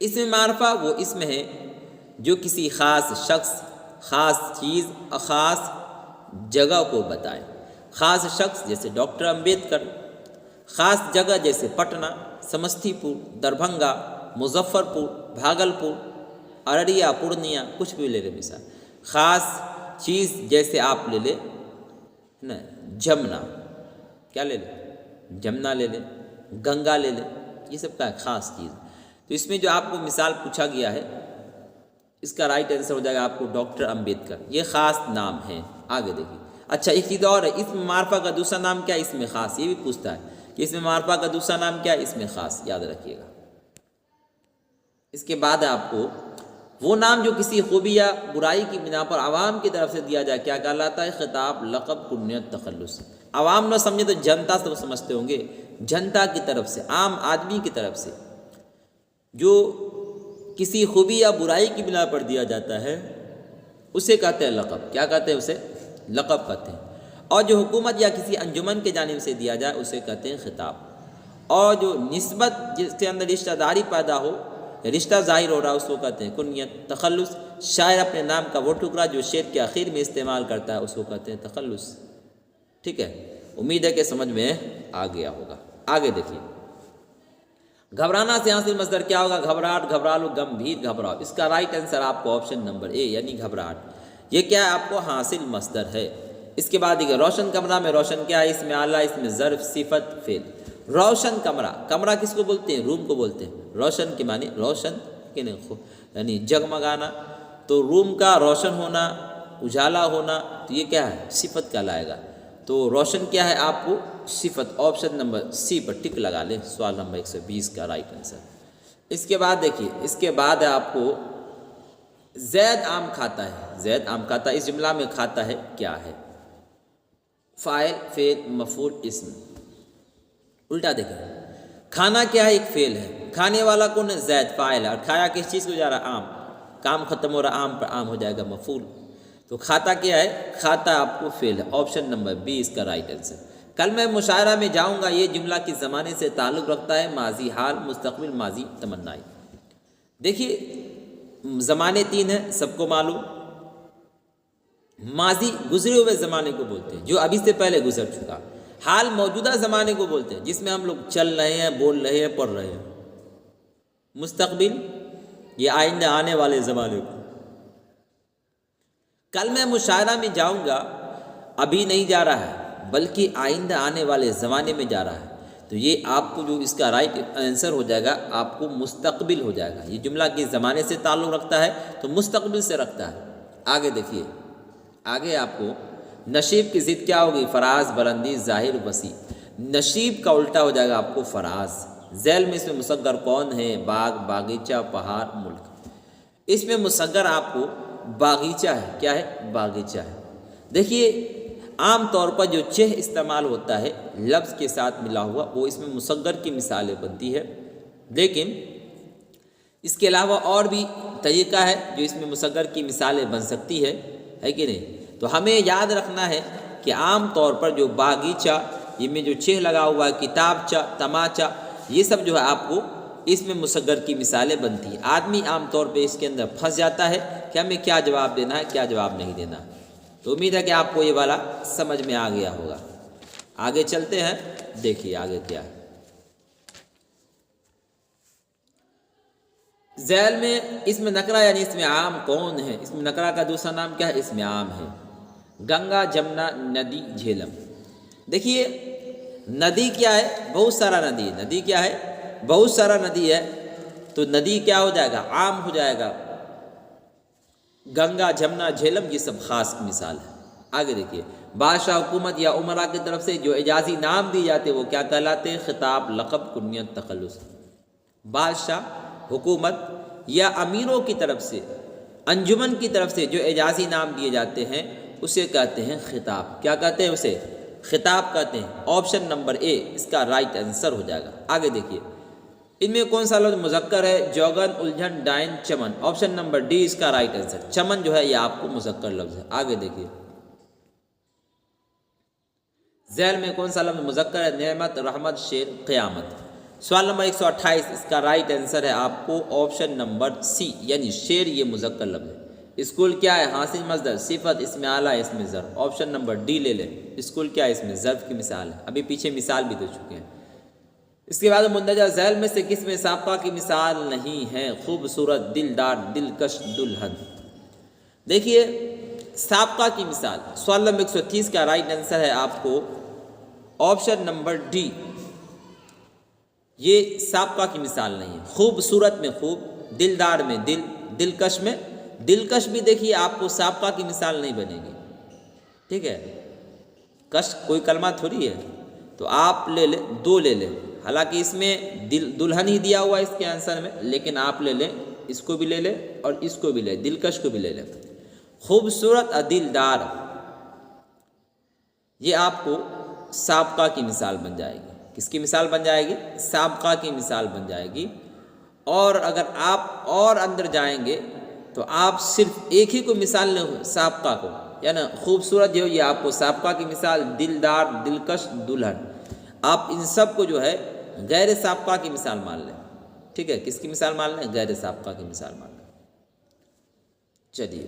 اس میں معرفہ وہ اسم ہے جو کسی خاص شخص، خاص چیز، خاص جگہ کو بتائے۔ خاص شخص جیسے ڈاکٹر امبیڈکر، خاص جگہ جیسے پٹنہ، سمستی پور، دربھنگا، مظفر پور، بھاگلپور، ارریہ، پورنیہ، کچھ بھی لے لیں مثال۔ خاص چیز جیسے آپ لے لیں نا جمنا، کیا لے لیں؟ جمنا لے لیں، گنگا لے لیں، یہ سب کا ہے خاص چیز۔ تو اس میں جو آپ کو مثال پوچھا گیا ہے اس کا رائٹ آنسر ہو جائے گا آپ کو ڈاکٹر امبیڈکر، یہ خاص نام ہے۔ آگے دیکھیے، اچھا ایک چیز اور ہے، اس میں معرفہ کا دوسرا نام کیا ہے؟ اس میں خاص، یہ بھی پوچھتا ہے کہ اس میں معرفہ کا دوسرا نام کیا ہے؟ اس میں خاص، یاد رکھیے گا۔ اس کے بعد آپ کو وہ نام جو کسی خوبی یا برائی کی بنا پر عوام کی طرف سے دیا جائے کیا کہلاتا ہے؟ خطاب، لقب، کنیت، تخلص۔ عوام نہ سمجھے تو جنتا سب سمجھتے ہوں گے، جنتا کی طرف سے، عام آدمی کی طرف سے جو کسی خوبی یا برائی کی بنا پر دیا جاتا ہے اسے کہتے ہیں لقب۔ کیا کہتے ہیں؟ اسے لقب کہتے ہیں۔ اور جو حکومت یا کسی انجمن کے جانب سے دیا جائے اسے کہتے ہیں خطاب۔ اور جو نسبت جس کے اندر رشتہ داری پیدا ہو، رشتہ ظاہر ہو رہا اس کو کہتے ہیں کنیت۔ تخلص، شاعر اپنے نام کا وہ ٹکڑا جو شعر کے آخر میں استعمال کرتا ہے اس کو کہتے ہیں تخلص۔ ٹھیک ہے، امید ہے کہ سمجھ میں آ گیا ہوگا۔ آگے دیکھیے، گھبرانا سے حاصل مصدر کیا ہوگا؟ گھبراہٹ، گھبرالو، گمبھیر، گھبراؤ۔ اس کا رائٹ آنسر آپ کو آپشن نمبر اے یعنی گھبراہٹ، یہ کیا ہے؟ آپ کو حاصل مصدر ہے۔ اس کے بعد دیکھیے روشن کمرہ میں روشن کیا ہے؟ اس میں اعلیٰ، اس میں ظرف، صفت، فعل۔ روشن کمرہ، کمرہ کس کو بولتے ہیں؟ روم کو بولتے ہیں۔ روشن کے معنی روشن یعنی جگمگانا، تو روم کا روشن ہونا، اجالا ہونا، تو یہ کیا ہے؟ صفت کہلائے گا۔ تو روشن کیا ہے آپ کو؟ صفت۔ آپشن نمبر سی پر ٹک لگا لیں، سوال نمبر 120 کا رائٹ آنسر۔ اس کے بعد دیکھیے، اس کے بعد ہے آپ کو زید آم کھاتا ہے۔ زید آم کھاتا ہے، اس جملہ میں کھاتا ہے کیا ہے؟ فاعل، فعل، مفعول، اسم۔ الٹا دیکھیں، کھانا کیا ہے؟ ایک فعل ہے، کھانے والا کون ہے؟ زید، فاعل ہے، اور کھایا کس چیز کو جا رہا؟ آم، کام ختم ہو رہا آم پر، آم ہو جائے گا مفعول۔ تو کھاتا کیا ہے؟ کھاتا آپ کو فعل ہے، آپشن نمبر بی اس کا رائٹ آنسر۔ کل میں مشاعرہ میں جاؤں گا، یہ جملہ کس زمانے سے تعلق رکھتا ہے؟ ماضی، حال، مستقبل، ماضی تمنائی۔ دیکھیے زمانے تین ہیں، سب کو معلوم۔ ماضی گزرے ہوئے زمانے کو بولتے ہیں جو ابھی سے پہلے گزر چکا۔ حال موجودہ زمانے کو بولتے ہیں جس میں ہم لوگ چل رہے ہیں، بول رہے ہیں، پڑھ رہے ہیں۔ مستقبل یہ آئندہ آنے والے زمانے کو۔ کل میں مشاعرہ میں جاؤں گا، ابھی نہیں جا رہا ہے بلکہ آئندہ آنے والے زمانے میں جا رہا ہے۔ تو یہ آپ کو جو اس کا رائٹ آنسر ہو جائے گا آپ کو مستقبل ہو جائے گا۔ یہ جملہ کس زمانے سے تعلق رکھتا ہے تو مستقبل سے رکھتا ہے۔ آگے دیکھیے، آگے آپ کو نشیب کی ضد کیا ہوگی؟ فراز، بلندی، ظاہر، وسیع۔ نشیب کا الٹا ہو جائے گا آپ کو فراز۔ ذیل میں اس میں مصغر کون ہے؟ باغ، باغیچہ، پہاڑ، ملک۔ اس میں مصغر آپ کو باغیچہ ہے۔ کیا ہے؟ باغیچہ ہے۔ دیکھیے عام طور پر جو چہ استعمال ہوتا ہے لفظ کے ساتھ ملا ہوا، وہ اس میں مصغر کی مثالیں بنتی ہے، لیکن اس کے علاوہ اور بھی طریقہ ہے جو اس میں مصغر کی مثالیں بن سکتی ہے کہ نہیں؟ تو ہمیں یاد رکھنا ہے کہ عام طور پر جو باغیچہ، یہ میں جو چہ لگا ہوا ہے، کتابچہ، تماچہ، یہ سب جو ہے آپ کو اس میں مصغر کی مثالیں بنتی ہیں۔ آدمی عام طور پہ اس کے اندر پھنس جاتا ہے کہ ہمیں کیا جواب دینا ہے، کیا جواب نہیں دینا۔ تو امید ہے کہ آپ کو یہ والا سمجھ میں آ گیا ہوگا۔ آگے چلتے ہیں، دیکھیے آگے کیا ہے۔ ذیل میں اسم نکرہ یعنی اسم عام کون ہے؟ اسم نکرہ کا دوسرا نام کیا ہے؟ اسم عام ہے۔ گنگا، جمنا، ندی، جھیلم۔ دیکھیے ندی کیا ہے؟ بہت سارا ندی۔ ندی کیا ہے؟ بہت سارا ندی ہے، تو ندی کیا ہو جائے گا؟ عام ہو جائے گا۔ گنگا، جمنا، جھیلم یہ سب خاص مثال ہے۔ آگے دیکھیے، بادشاہ، حکومت یا عمرا کی طرف سے جو اعزازی نام دی جاتے وہ کیا کہلاتے ہیں؟ خطاب، لقب، کنیت، تخلص۔ بادشاہ، حکومت یا امیروں کی طرف سے، انجمن کی طرف سے جو اعزازی نام دیے جاتے ہیں اسے کہتے ہیں خطاب۔ کیا کہتے ہیں؟ اسے خطاب کہتے ہیں۔ آپشن نمبر اے اس کا رائٹ آنسر ہو جائے گا۔ آگے دیکھیے، ان میں کون سا لفظ مذکر ہے؟ جوگن، الجھن، ڈائن، چمن۔ آپشن نمبر ڈی اس کا رائٹ آنسر۔ چمن جو ہے یہ آپ کو مذکر لفظ ہے۔ آگے دیکھیے، ذیل میں کون سا لفظ مذکر ہے؟ نعمت، رحمت، شیر، قیامت۔ سوال نمبر 128 اس کا رائٹ آنسر ہے آپ کو آپشن نمبر سی، یعنی شیر یہ مذکر لفظ ہے۔ اسکول کیا ہے؟ حاصل مصدر، صفت، اسم اعلیٰ، اسم ظرف۔ آپشن نمبر ڈی لے لیں۔ اسکول کیا ہے؟ اس میں ظرف کی مثال ہے، ابھی پیچھے مثال بھی دے چکے ہیں۔ اس کے بعد مندرجہ ذیل میں سے کس میں سابقہ کی مثال نہیں ہے؟ خوبصورت، دلدار، دلکش، دلہن۔ دیکھیے سابقہ کی مثال، سوال نمبر 130 کا رائٹ آنسر ہے آپ کو آپشن نمبر ڈی، یہ سابقہ کی مثال نہیں ہے۔ خوبصورت میں خوب، دلدار میں دل، دلکش میں دلکش بھی دیکھیے آپ کو سابقہ کی مثال نہیں بنے گی، ٹھیک ہے؟ کش کوئی کلمہ تھوڑی ہے، تو آپ لے لیں، دو لے لیں۔ حالانکہ اس میں دلہن ہی دیا ہوا ہے اس کے آنسر میں، لیکن آپ لے لیں، اس کو بھی لے لیں اور اس کو بھی لے، دلکش کو بھی لے لیں۔ خوبصورت اور دلدار یہ آپ کو سابقہ کی مثال بن جائے گی۔ کس کی مثال بن جائے گی؟ سابقہ کی مثال بن جائے گی۔ اور اگر آپ اور اندر جائیں گے تو آپ صرف ایک ہی کو مثال لیں سابقہ کو، یعنی خوبصورت جو یہ آپ کو سابقہ کی مثال، دلدار، دلکش، دلہن، آپ ان سب کو جو ہے غیر سابقہ کی مثال مان لیں، ٹھیک ہے؟ کس کی مثال مان لیں؟ غیر سابقہ کی مثال مان لیں۔ چلیے،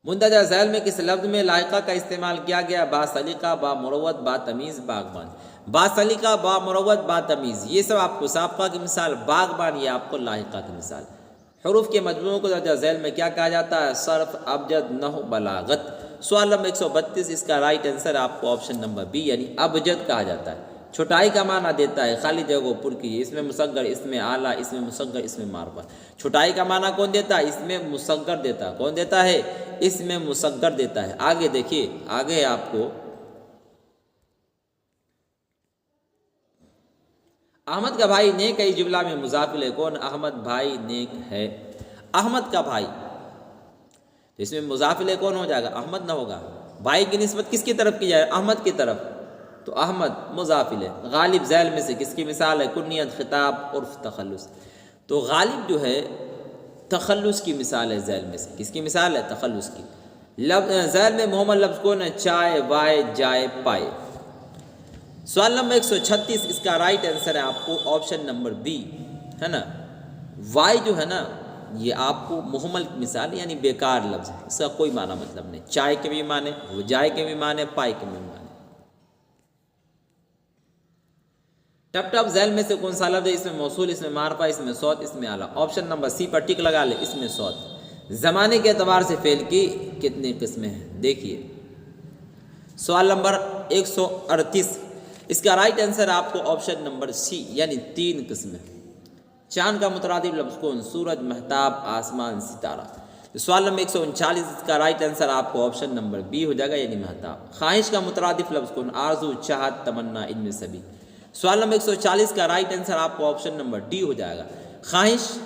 مندرجہ ذیل میں کس لفظ میں لاحقہ کا استعمال کیا گیا؟ با سلیقہ، با مروت، با تمیز، باغبان۔ با سلیقہ، با مروت، با تمیز یہ سب آپ کو سابقہ کی مثال، باغبان یہ آپ کو لاحقہ کی مثال۔ حروف کے مجموعوں کو درجہ ذیل میں کیا کہا جاتا ہے؟ صرف، ابجد، نحو، بلاغت۔ سوال نمبر 132 اس کا رائٹ آنسر آپ کو آپشن نمبر بی یعنی ابجد کہا جاتا ہے۔ چھٹائی کا معنی دیتا ہے خالی جگہ کو پر کیجیے، اس میں مصغر، اس میں اعلیٰ، اس میں مصغر، اس میں معرفہ۔ چھٹائی کا معنی کون دیتا ہے؟ اس میں مصغر دیتا ہے۔ کون دیتا ہے؟ اس میں مصغر دیتا ہے۔ آگے دیکھیے، آگے آپ کو احمد کا بھائی نیک ہے، اس جملہ میں مضاف الیہ کون؟ احمد بھائی نیک ہے۔ احمد کا بھائی، اس میں مضاف الیہ کون ہو جائے گا؟ احمد نہ ہوگا۔ بھائی کی نسبت کس کی طرف کی جائے؟ احمد کی طرف، تو احمد مضاف الیہ۔ غالب ذیل میں سے کس کی مثال ہے؟ کنیت، خطاب، عرف، تخلص۔ تو غالب جو ہے تخلص کی مثال ہے ذیل میں سے۔ کس کی مثال ہے؟ تخلص کی۔ ذیل میں محمد لفظ کون ہے؟ چائے، وائے، جائے، پائے۔ سوال نمبر 136 اس کا رائٹ آنسر ہے آپ کو آپشن نمبر بی، ہے نا؟ وائے جو ہے نا یہ آپ کو محمل کی مثال یعنی بیکار لفظ ہے، اس کا کوئی معنی مطلب نہیں۔ چائے کے بھی معنی، وہ جائے کے بھی معنی، پائے کے بھی معنی۔ ٹپ ٹپ ذیل میں سے کون سا لفظ ہے؟ اس میں موصول، اس میں معرفہ، اس میں صوت، اس میں اعلیٰ۔ آپشن نمبر سی پر ٹک لگا لے، اس میں صوت۔ زمانے کے اعتبار سے فعل کی کتنی قسمیں ہیں؟ دیکھیے سوال نمبر 138، اس کا رائٹ آنسر آپ کو آپشن نمبر سی یعنی 3 قسم ہے۔ چاند کا مترادف لفظ کون؟ سورج، مہتاب، آسمان، ستارہ۔ سوال نمبر 139، اس کا رائٹ آنسر آپ کو آپشن نمبر بی ہو جائے گا یعنی مہتاب۔ خواہش کا مترادف لفظ کون؟ آرزو، چاہت، تمنا، ان میں سبھی۔ سوال نمبر 140 کا رائٹ آنسر آپ کو آپشن نمبر ڈی ہو جائے گا۔ خواہش،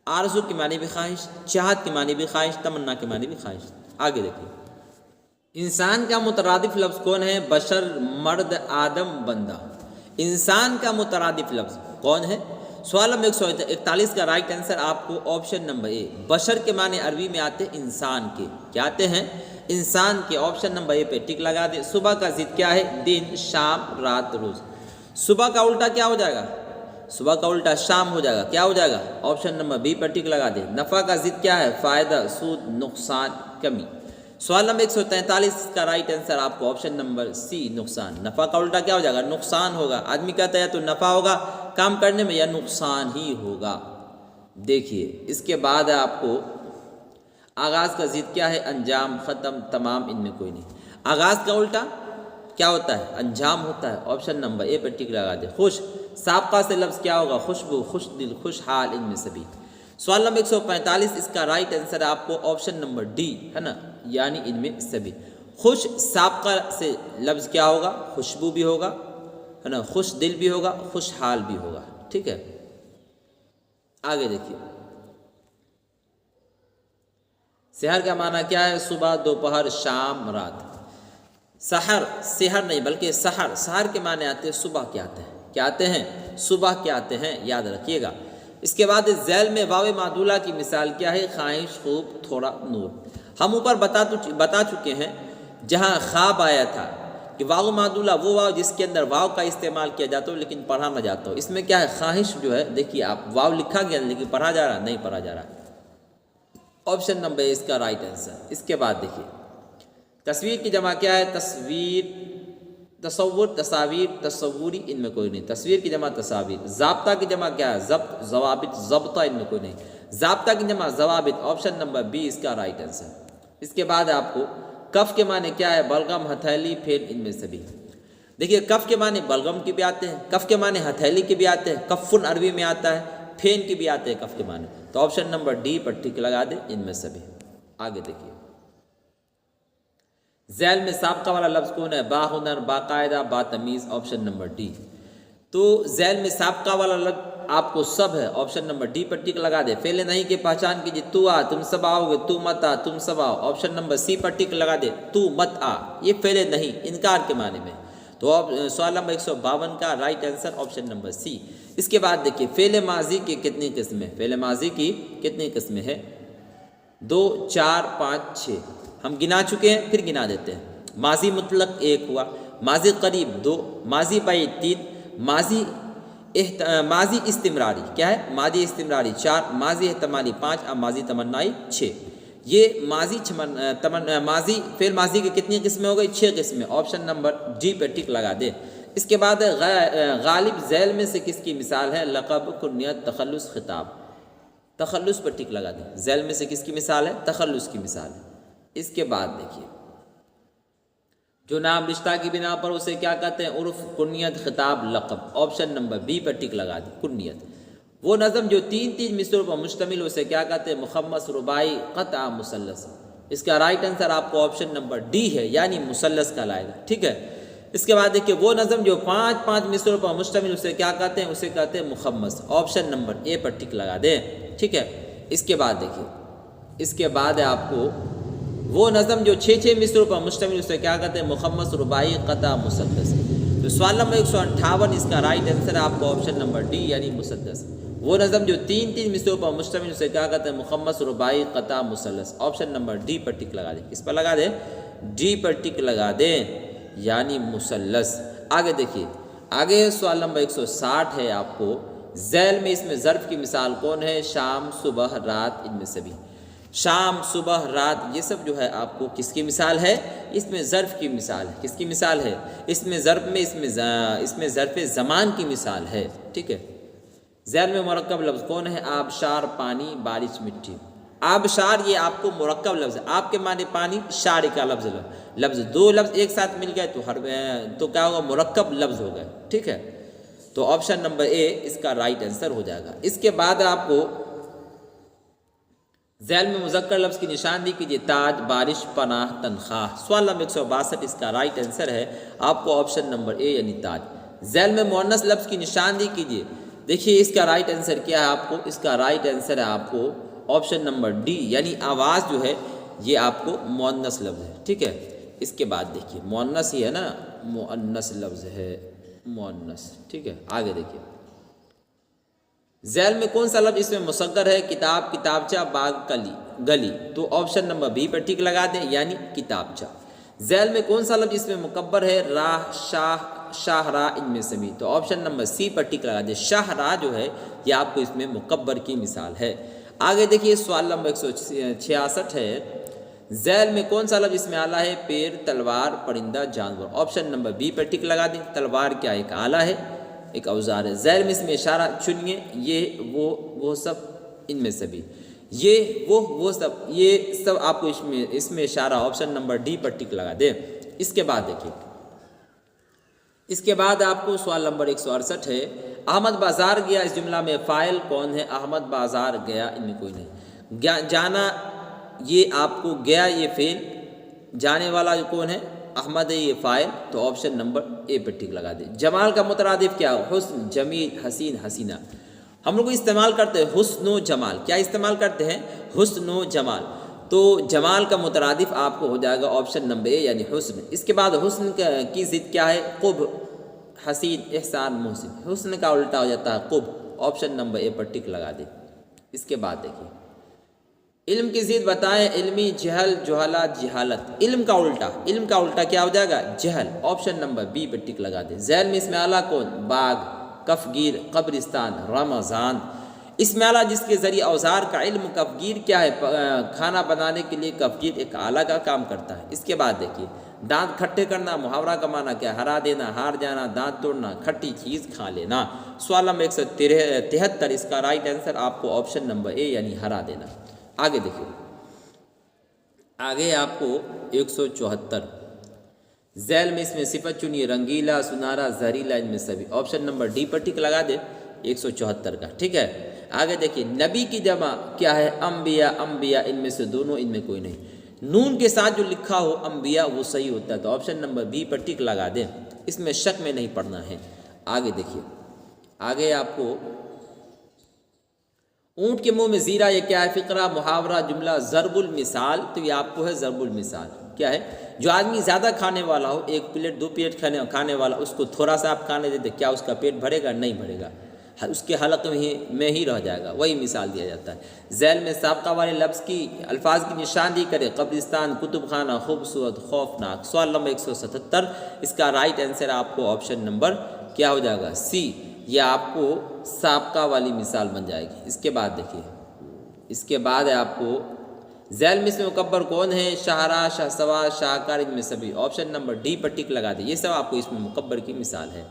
آرزو کے معنی بھی خواہش، چاہت کے معنی بھی خواہش، تمنا کے معنی بھی خواہش۔ آگے دیکھیے، انسان کا مترادف لفظ کون ہے؟ بشر، مرد، آدم، بندہ۔ انسان کا مترادف لفظ کون ہے؟ سوال نمبر 141 کا رائٹ آنسر آپ کو آپشن نمبر اے۔ بشر کے معنی عربی میں آتے ہیں انسان کے، کیا آتے ہیں؟ انسان کے۔ آپشن نمبر اے پہ ٹک لگا دیں۔ صبح کا ضد کیا ہے؟ دن، شام، رات، روز۔ صبح کا الٹا کیا ہو جائے گا؟ صبح کا الٹا شام ہو جائے گا، کیا ہو جائے گا؟ آپشن نمبر بی پر ٹک لگا دیں۔ نفع کا ضد کیا ہے؟ فائدہ، سود، نقصان، کمی۔ سوال نمبر 143 کا رائٹ آنسر آپ کو آپشن نمبر سی نقصان۔ نفع کا الٹا کیا ہو جائے گا؟ نقصان ہوگا۔ آدمی کہتا ہے یا تو نفع ہوگا کام کرنے میں یا نقصان ہی ہوگا۔ دیکھیے اس کے بعد آپ کو آغاز کا ضد کیا ہے؟ انجام، ختم، تمام، ان میں کوئی نہیں۔ آغاز کا الٹا کیا ہوتا ہے؟ انجام ہوتا ہے۔ آپشن نمبر اے پر ٹک لگا دیں۔ خوش، سابقہ سے لفظ کیا ہوگا؟ خوشبو، خوش دل، خوش حال، ان میں سبھی۔ سوال نمبر 145 اس کا رائٹ آنسر آپ کو آپشن نمبر ڈی ہے نا یعنی ان میں سبھی۔ خوش سابقہ سے لفظ کیا ہوگا؟ خوشبو بھی ہوگا ہے نا، خوش دل بھی ہوگا، خوش حال بھی ہوگا، ٹھیک ہے۔ آگے دیکھیے، سحر کا معنی کیا ہے؟ صبح، دوپہر، شام، رات۔ سحر، سحر نہیں بلکہ سحر، سحر کے معنی آتے ہیں صبح کے آتے ہیں، کیا آتے ہیں؟ صبح کے آتے ہیں، یاد رکھیے گا۔ اس کے بعد ذیل میں واو معدولہ کی مثال کیا ہے؟ خواہش، خوب، تھوڑا، نور۔ ہم اوپر بتا چکے ہیں جہاں خواب آیا تھا کہ واو معدولہ وہ واو جس کے اندر واو کا استعمال کیا جاتا ہو لیکن پڑھا نہ جاتا ہو۔ اس میں کیا ہے؟ خواہش جو ہے، دیکھیے آپ واو لکھا گیا لیکن پڑھا جا رہا نہیں پڑھا جا رہا۔ آپشن نمبر اے اس کا رائٹ آنسر۔ اس کے بعد دیکھیے، تصویر کی جمع کیا ہے؟ تصویر، تصور، تصاویر، تصوری، ان میں کوئی نہیں۔ تصویر کی جمع تصاویر۔ ضابطہ کی جمع کیا ہے؟ ضبط، ضوابط، ضبطہ، ان میں کوئی نہیں۔ ضابطہ کی جمع ضوابط۔ آپشن نمبر بی اس کا رائٹ آنسر۔ اس کے بعد آپ کو کف کے معنی کیا ہے؟ بلغم، ہتھیلی، پھین، ان میں سبھی۔ دیکھیے کف کے معنی بلغم کے بھی آتے ہیں، کف کے معنی ہتھیلی کے بھی آتے ہیں، کفن عربی میں آتا ہے، پھین کے بھی آتے ہیں کف کے معنی۔ تو آپشن نمبر ڈی پر ٹک لگا دیں، ان میں سبھی۔ آگے دیکھیے، ذیل میں سابقہ والا لفظ کون ہے؟ با ہنر، باقاعدہ، با تمیز۔ Option number D. تو ذیل میں سابقہ والا لفظ آپ کو سب ہے، آپشن نمبر ڈی پر ٹک لگا دے۔ فعل نہیں کی پہچان کیجیے، تو آ، تم سب آؤ گے، تو مت آ، تم سب آؤ۔ آپشن نمبر سی پر ٹک لگا دے، تو مت آ، یہ فعل نہیں، انکار کے معنی میں۔ تو سوال نمبر 152 کا رائٹ آنسر آپشن نمبر سی۔ اس کے بعد دیکھیے فعل ماضی کی کتنی قسمیں؟ فعل ماضی کی کتنی قسمیں ہے؟ 2، 4، 5، 6 ہم گنا چکے ہیں، پھر گنا دیتے ہیں۔ ماضی مطلق 1 ہوا، ماضی قریب 2، ماضی بعید 3، ماضی استمراری کیا ہے؟ ماضی استمراری 4، ماضی احتمالی 5 اور ماضی تمنائی 6۔ یہ ماضی فعل ماضی کی کتنی قسمیں ہو گئی؟ 6 قسمیں۔ آپشن نمبر ڈی پہ ٹک لگا دے۔ اس کے بعد غالب ذیل میں سے کس کی مثال ہے؟ لقب، کنیت، تخلص، خطاب۔ تخلص پر ٹک لگا دیں۔ ذیل میں سے کس کی مثال ہے؟ تخلص کی مثال ہے۔ اس کے بعد دیکھیے، جو نام رشتہ کی بنا پر اسے کیا کہتے ہیں؟ عرف، کنیت، خطاب، لقب۔ آپشن نمبر بی پر ٹک لگا دیں، کنیت۔ وہ نظم جو 3 مصروں پر مشتمل اسے کیا کہتے ہیں؟ مخمس، رباعی، قطع، مثلث۔ اس کا رائٹ آنسر آپ کو آپشن نمبر ڈی ہے یعنی مثلث کا لائے گا، ٹھیک ہے۔ اس کے بعد دیکھیے، وہ نظم جو 5 مصروں پر مشتمل اسے کیا کہتے ہیں؟ اسے کہتے ہیں مخمس۔ آپشن نمبر اے پر ٹک لگا دیں، ٹھیک ہے۔ اس کے بعد دیکھیے، اس کے بعد آپ کو وہ نظم جو 6 مصروں پر مشتمل اسے کیا کہتے ہیں؟ مخمس، رباعی، قطع، مثلث۔ تو سوال نمبر 158 اس کا رائٹ آنسر ہے آپ کو آپشن نمبر ڈی یعنی مثلث۔ وہ نظم جو 3 مصروں پر مشتمل اسے کیا کہتے ہیں؟ مخمس، رباعی، قطع، مثلث۔ آپشن نمبر ڈی پر ٹک لگا دیں۔ اس پر لگا دیں، ڈی پر ٹک لگا دیں یعنی مثلث۔ آگے دیکھیے، آگے سوال نمبر 160 ہے آپ کو، ذیل میں اس میں ظرف کی مثال کون ہے؟ شام، صبح، رات، ان میں سبھی۔ شام، صبح، رات، یہ سب جو ہے آپ کو کس کی مثال ہے؟ اس میں ظرف کی مثال ہے۔ کس کی مثال ہے؟ اس میں ظرف میں اس میں ظرف زمان کی مثال ہے، ٹھیک ہے۔ ذیل میں مرکب لفظ کون ہے؟ آبشار، پانی، بارش، مٹی۔ آبشار یہ آپ کو مرکب لفظ ہے، آپ کے معنی پانی، شار کا لفظ دو لفظ ایک ساتھ مل گئے تو کیا ہوگا؟ مرکب لفظ ہو گئے، ٹھیک ہے۔ تو آپشن نمبر اے اس کا رائٹ آنسر ہو جائے گا۔ اس کے بعد آپ کو ذیل میں مذکر لفظ کی نشاندہی کیجیے، تاج، بارش، پناہ، تنخواہ۔ سوال نمبر 162 اس کا رائٹ آنسر ہے آپ کو آپشن نمبر اے یعنی تاج۔ ذیل میں مؤنث لفظ کی نشاندہی کیجیے، دیکھیے اس کا رائٹ آنسر کیا ہے آپ کو؟ اس کا رائٹ آنسر ہے آپ کو آپشن نمبر ڈی، یعنی آواز جو ہے یہ آپ کو مؤنث لفظ ہے، ٹھیک ہے۔ اس کے بعد دیکھیے مؤنث ہی ہے نا، مؤنث لفظ ہے، مؤنث، ٹھیک ہے۔ آگے دیکھیے ذیل میں کون سا لفظ اس میں مصغر ہے؟ کتاب، کتابچہ، باغ، گلی۔ تو آپشن نمبر بی پر ٹک لگا دیں، یعنی کتابچہ۔ ذیل میں کون سا لفظ اس میں مکبر ہے؟ راہ، شاہ، شاہراہ، ان میں سمی۔ تو آپشن نمبر سی پر ٹک لگا دیں، شاہراہ جو ہے یہ آپ کو اس میں مکبر کی مثال ہے۔ آگے دیکھیے سوال نمبر 166 ہے، ذیل میں کون سا لفظ اس میں آلہ ہے؟ پیر، تلوار، پرندہ، جانور۔ آپشن نمبر بی پر ٹک لگا دیں، تلوار کیا ایک آلہ ہے، ایک اوزار ہے۔ ذیل میں اس میں اشارہ چنیے، یہ وہ سب، ان میں سے بھی، یہ وہ سب، یہ سب آپ کو اس میں اشارہ آپشن نمبر ڈی پر ٹک لگا دیں۔ اس کے بعد دیکھیے، اس کے بعد آپ کو سوال نمبر 168 ہے، احمد بازار گیا، اس جملہ میں فاعل کون ہے؟ احمد بازار گیا، ان میں کوئی نہیں۔ جانا، یہ آپ کو گیا یہ فعل، جانے والا کون ہے؟ احمد ہے یہ فاعل، تو آپشن نمبر اے پر ٹک لگا دیں۔ جمال کا مترادف کیا ہو؟ حسن، جمیل، حسین، حسینہ۔ ہم لوگ استعمال کرتے ہیں حسن و جمال، کیا استعمال کرتے ہیں؟ حسن و جمال۔ تو جمال کا مترادف آپ کو ہو جائے گا آپشن نمبر اے یعنی حسن۔ اس کے بعد حسن کی ضد کیا ہے؟ قبح، حسین، احسان، محسن۔ حسن کا الٹا ہو جاتا ہے قبح، آپشن نمبر اے پر ٹک لگا دیں۔ اس کے بعد دیکھیے علم کی ضد بتائیں، علمی، جہل، جہالہ، جہالت۔ علم کا الٹا کیا ہو جائے گا؟ جہل، آپشن نمبر بی پر ٹک لگا دیں۔ ذیل میں اس میں اعلیٰ کون؟ باغ، کفگیر، قبرستان، رمضان۔ اس میں اعلیٰ جس کے ذریعے اوزار کا علم، کفگیر کیا ہے؟ کھانا بنانے کے لیے کفگیر ایک آلہ کا کام کرتا ہے۔ اس کے بعد دیکھیے دانت کھٹے کرنا، محاورہ کا معنی کیا؟ ہرا دینا، ہار جانا، دانت توڑنا، کھٹی چیز کھا لینا۔ سوال نمبر 173 اس کا رائٹ آنسر آپ کو آپشن نمبر اے یعنی ہرا دینا۔ آگے دیکھیے، آگے آپ کو 174 ذیل میں اس میں صفت چنیے، رنگیلا، سنارا، زہریلا، ان میں سبھی۔ آپشن نمبر ڈی پر ٹک لگا دے 174 کا، ٹھیک ہے۔ آگے دیکھیے نبی کی جمع کیا ہے؟ انبیاء، انبیاء، ان میں سے دونوں، ان میں کوئی نہیں۔ نون کے ساتھ جو لکھا ہو انبیاء وہ صحیح ہوتا ہے، تو آپشن نمبر بی پر ٹک لگا دیں، اس میں شک میں نہیں پڑنا ہے۔ آگے دیکھیے، آگے آپ کو اونٹ کے منہ میں زیرہ، یہ کیا ہے؟ فقرہ، محاورہ، جملہ، ضرب المثال۔ تو یہ آپ کو ہے ضرب المثال، کیا ہے؟ جو آدمی زیادہ کھانے والا ہو، 1 پلیٹ 2 پلیٹ کھانے والا، اس کو تھوڑا سا آپ کھانے دیتے، کیا اس کا پیٹ بھرے گا؟ نہیں بھرے گا، اس کے حلق میں ہی رہ جائے گا، وہی مثال دیا جاتا ہے۔ ذیل میں سابقہ والے لفظ کی الفاظ کی نشاندہی کرے، قبرستان، کتب خانہ، خوبصورت، خوفناک۔ سوال نمبر 177 اس کا رائٹ آنسر آپ کو آپشن نمبر کیا ہو جائے گا؟ سی، یہ آپ کو سابقہ والی مثال بن جائے گی۔ اس کے بعد دیکھیے، اس کے بعد ہے آپ کو ذیل میں اس میں مکبر کون ہے؟ شاہراہ، شہسوار، شاہکار، ان میں سبھی۔ آپشن نمبر ڈی پر ٹک لگا دیں، یہ سب آپ کو اس میں مکبر کی مثال ہے۔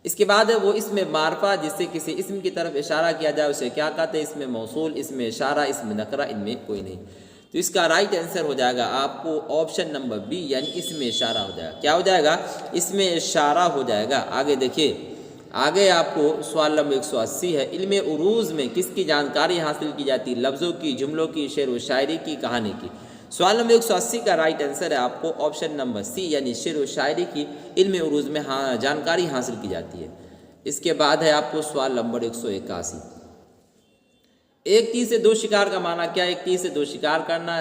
اس کے بعد ہے وہ اس میں معرفہ، جس سے کسی اسم کی طرف اشارہ کیا جائے اسے کیا کہتے ہیں؟ اس میں موصول، اس میں اشارہ، اس میں نکرہ، ان میں کوئی نہیں۔ تو اس کا رائٹ آنسر ہو جائے گا آپ کو آپشن نمبر بی یعنی اس میں اشارہ ہو جائے گا۔ کیا ہو جائے گا؟ اس میں اشارہ ہو جائے گا۔ آگے دیکھیے، آگے آپ کو سوال نمبر 180 ہے، علم عروض میں کس کی جانکاری حاصل کی جاتی؟ لفظوں کی، جملوں کی، شعر و شاعری کی، کہانی کی۔ سوال نمبر 180 کا رائٹ آنسر ہے آپ کو آپشن نمبر سی یعنی شعر و شاعری کی علم عروض میں جانکاری حاصل کی جاتی ہے۔ اس کے بعد ہے آپ کو سوال نمبر 181، ایک تیر سے دو شکار کا معنی کیا ہے؟ ایک تیر سے دو شکار کرنا،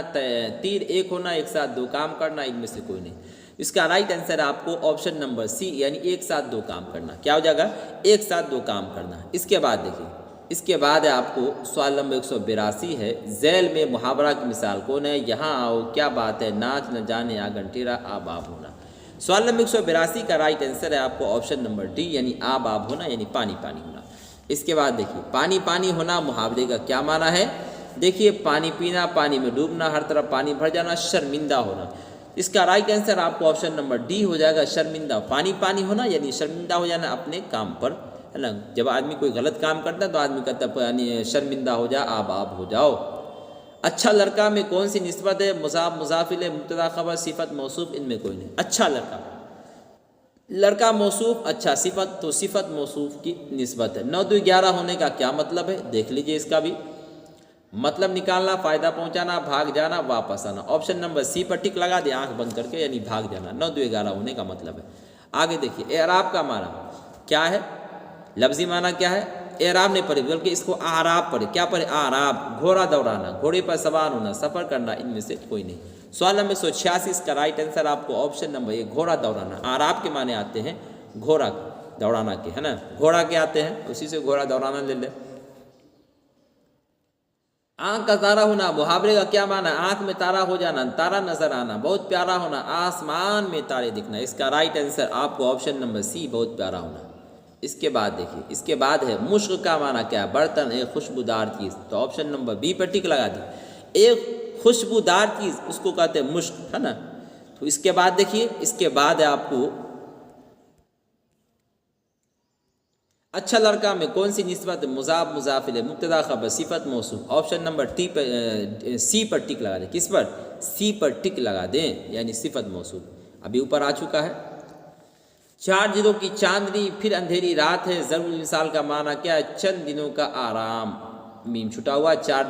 تیر ایک ہونا، ایک ساتھ دو کام کرنا، ان میں سے کوئی نہیں۔ اس کا رائٹ آنسر آپ کو آپشن نمبر سی یعنی ایک ساتھ دو کام کرنا۔ کیا ہو جائے گا؟ ایک ساتھ دو کام کرنا۔ اس کے بعد دیکھیے، اس کے بعد آپ کو سوال نمبر 182 ہے، ذیل میں محاورہ کی مثال کون ہے؟ یہاں آؤ، کیا بات ہے، ناچ نہ جانے آنگن ٹیڑھا، آب آب ہونا۔ سوال نمبر 182 کا رائٹ آنسر ہے آپ کو آپشن نمبر ڈی یعنی آب آب ہونا، یعنی پانی پانی ہونا۔ اس کے بعد دیکھیے پانی پانی ہونا محاورے کا کیا معنی ہے؟ دیکھیے پانی پینا، پانی میں ڈوبنا، ہر طرف پانی بھر جانا، شرمندہ ہونا۔ اس کا رائٹ آنسر آپ کو آپشن نمبر ڈی ہو جائے گا، شرمندہ۔ پانی پانی ہونا یعنی شرمندہ ہو جانا اپنے کام پر، ہے نا؟ جب آدمی کوئی غلط کام کرتا ہے تو آدمی کہتا ہے یعنی شرمندہ ہو جا، آب آب ہو جاؤ۔ اچھا لڑکا میں کون سی نسبت ہے؟ مضاف مضاف الیہ مبتدا خبر صفت موصوف، ان میں کوئی نہیں۔ اچھا لڑکا، لڑکا موصوف، اچھا صفت، تو صفت موصوف کی نسبت ہے۔ 9 2 11 ہونے کا کیا مطلب ہے دیکھ لیجئے، اس کا بھی مطلب نکالنا، فائدہ پہنچانا، بھاگ جانا، واپس آنا۔ آپشن نمبر سی پر ٹک لگا دیں آنکھ بند کر کے، یعنی بھاگ جانا 9 2 11 ہونے کا مطلب ہے۔ آگے دیکھیے اعراب کا معنی کیا ہے، لفظی معنی کیا ہے؟ اعراب نہیں پڑھے بلکہ اس کو اعراب پڑھے۔ کیا پڑھے؟ اعراب، گھوڑا دوڑانا، گھوڑے پر سوار ہونا، سفر کرنا، ان میں سے کوئی نہیں۔ سوال نمبر 186 اس کا رائٹ آنسر آپ کو آپشن نمبر 1 گھوڑا دوڑانا۔ اعراب کے معنی آتے ہیں گھوڑا دوڑانا کے، ہے نا، گھوڑا کے آتے ہیں، اسی سے گھوڑا دوڑانا لے لے۔ آنکھ کا تارا ہونا، محاورے کا کیا معنی ہے؟ آنکھ میں تارا ہو جانا، تارا نظر آنا، بہت پیارا ہونا، آسمان میں تارے دکھنا۔ اس کا رائٹ آنسر آپ کو آپشن نمبر سی بہت پیارا ہونا۔ اس کے بعد دیکھیے، اس کے بعد ہے مشق کا معنی کیا ہے؟ برتن، ایک خوشبودار چیز، تو آپشن نمبر بی پر ٹک لگا دی۔ ایک خوشبودار چیز اس کو کہتے ہیں مشق، ہے نا۔ تو اس کے بعد دیکھیے، اس کے بعد ہے آپ کو اچھا لڑکا میں کون سی نسبت؟ مضاف مضاف الیہ مبتدا خبر صفت موصوف۔ آپشن نمبر سی پر ٹک لگا دیں۔ کس پر؟ سی پر ٹک لگا دیں، یعنی صفت موصوف۔ ابھی اوپر آ چکا ہے۔ 4 دنوں کی چاندنی پھر اندھیری رات ہے، ضرب المثال کا معنی کیا ہے؟ چند دنوں کا آرام، میم چھٹا ہوا، 4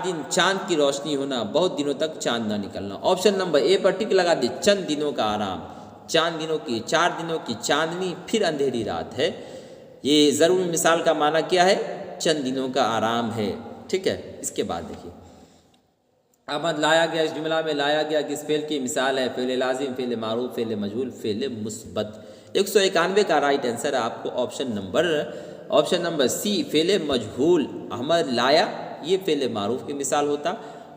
دن چاند کی روشنی ہونا، بہت دنوں تک چاند نہ نکلنا۔ آپشن نمبر اے پر ٹک لگا دیں، چند دنوں کا آرام، 4 دنوں کی چاندنی پھر اندھیری رات ہے۔ یہ ضرب المثال کا معنی کیا ہے؟ چند دنوں کا آرام ہے، ٹھیک ہے۔ اس کے بعد دیکھیے احمد لایا گیا، اس جملہ میں لایا گیا کس فعل کی مثال ہے؟ فعل لازم، فعل معروف، فعل مجہول، فعل مثبت۔ 191 کا رائٹ آنسر ہے آپ کو آپشن نمبر سی فعل مجہول۔ احمد لایا یہ فعل معروف کی مثال ہوتا،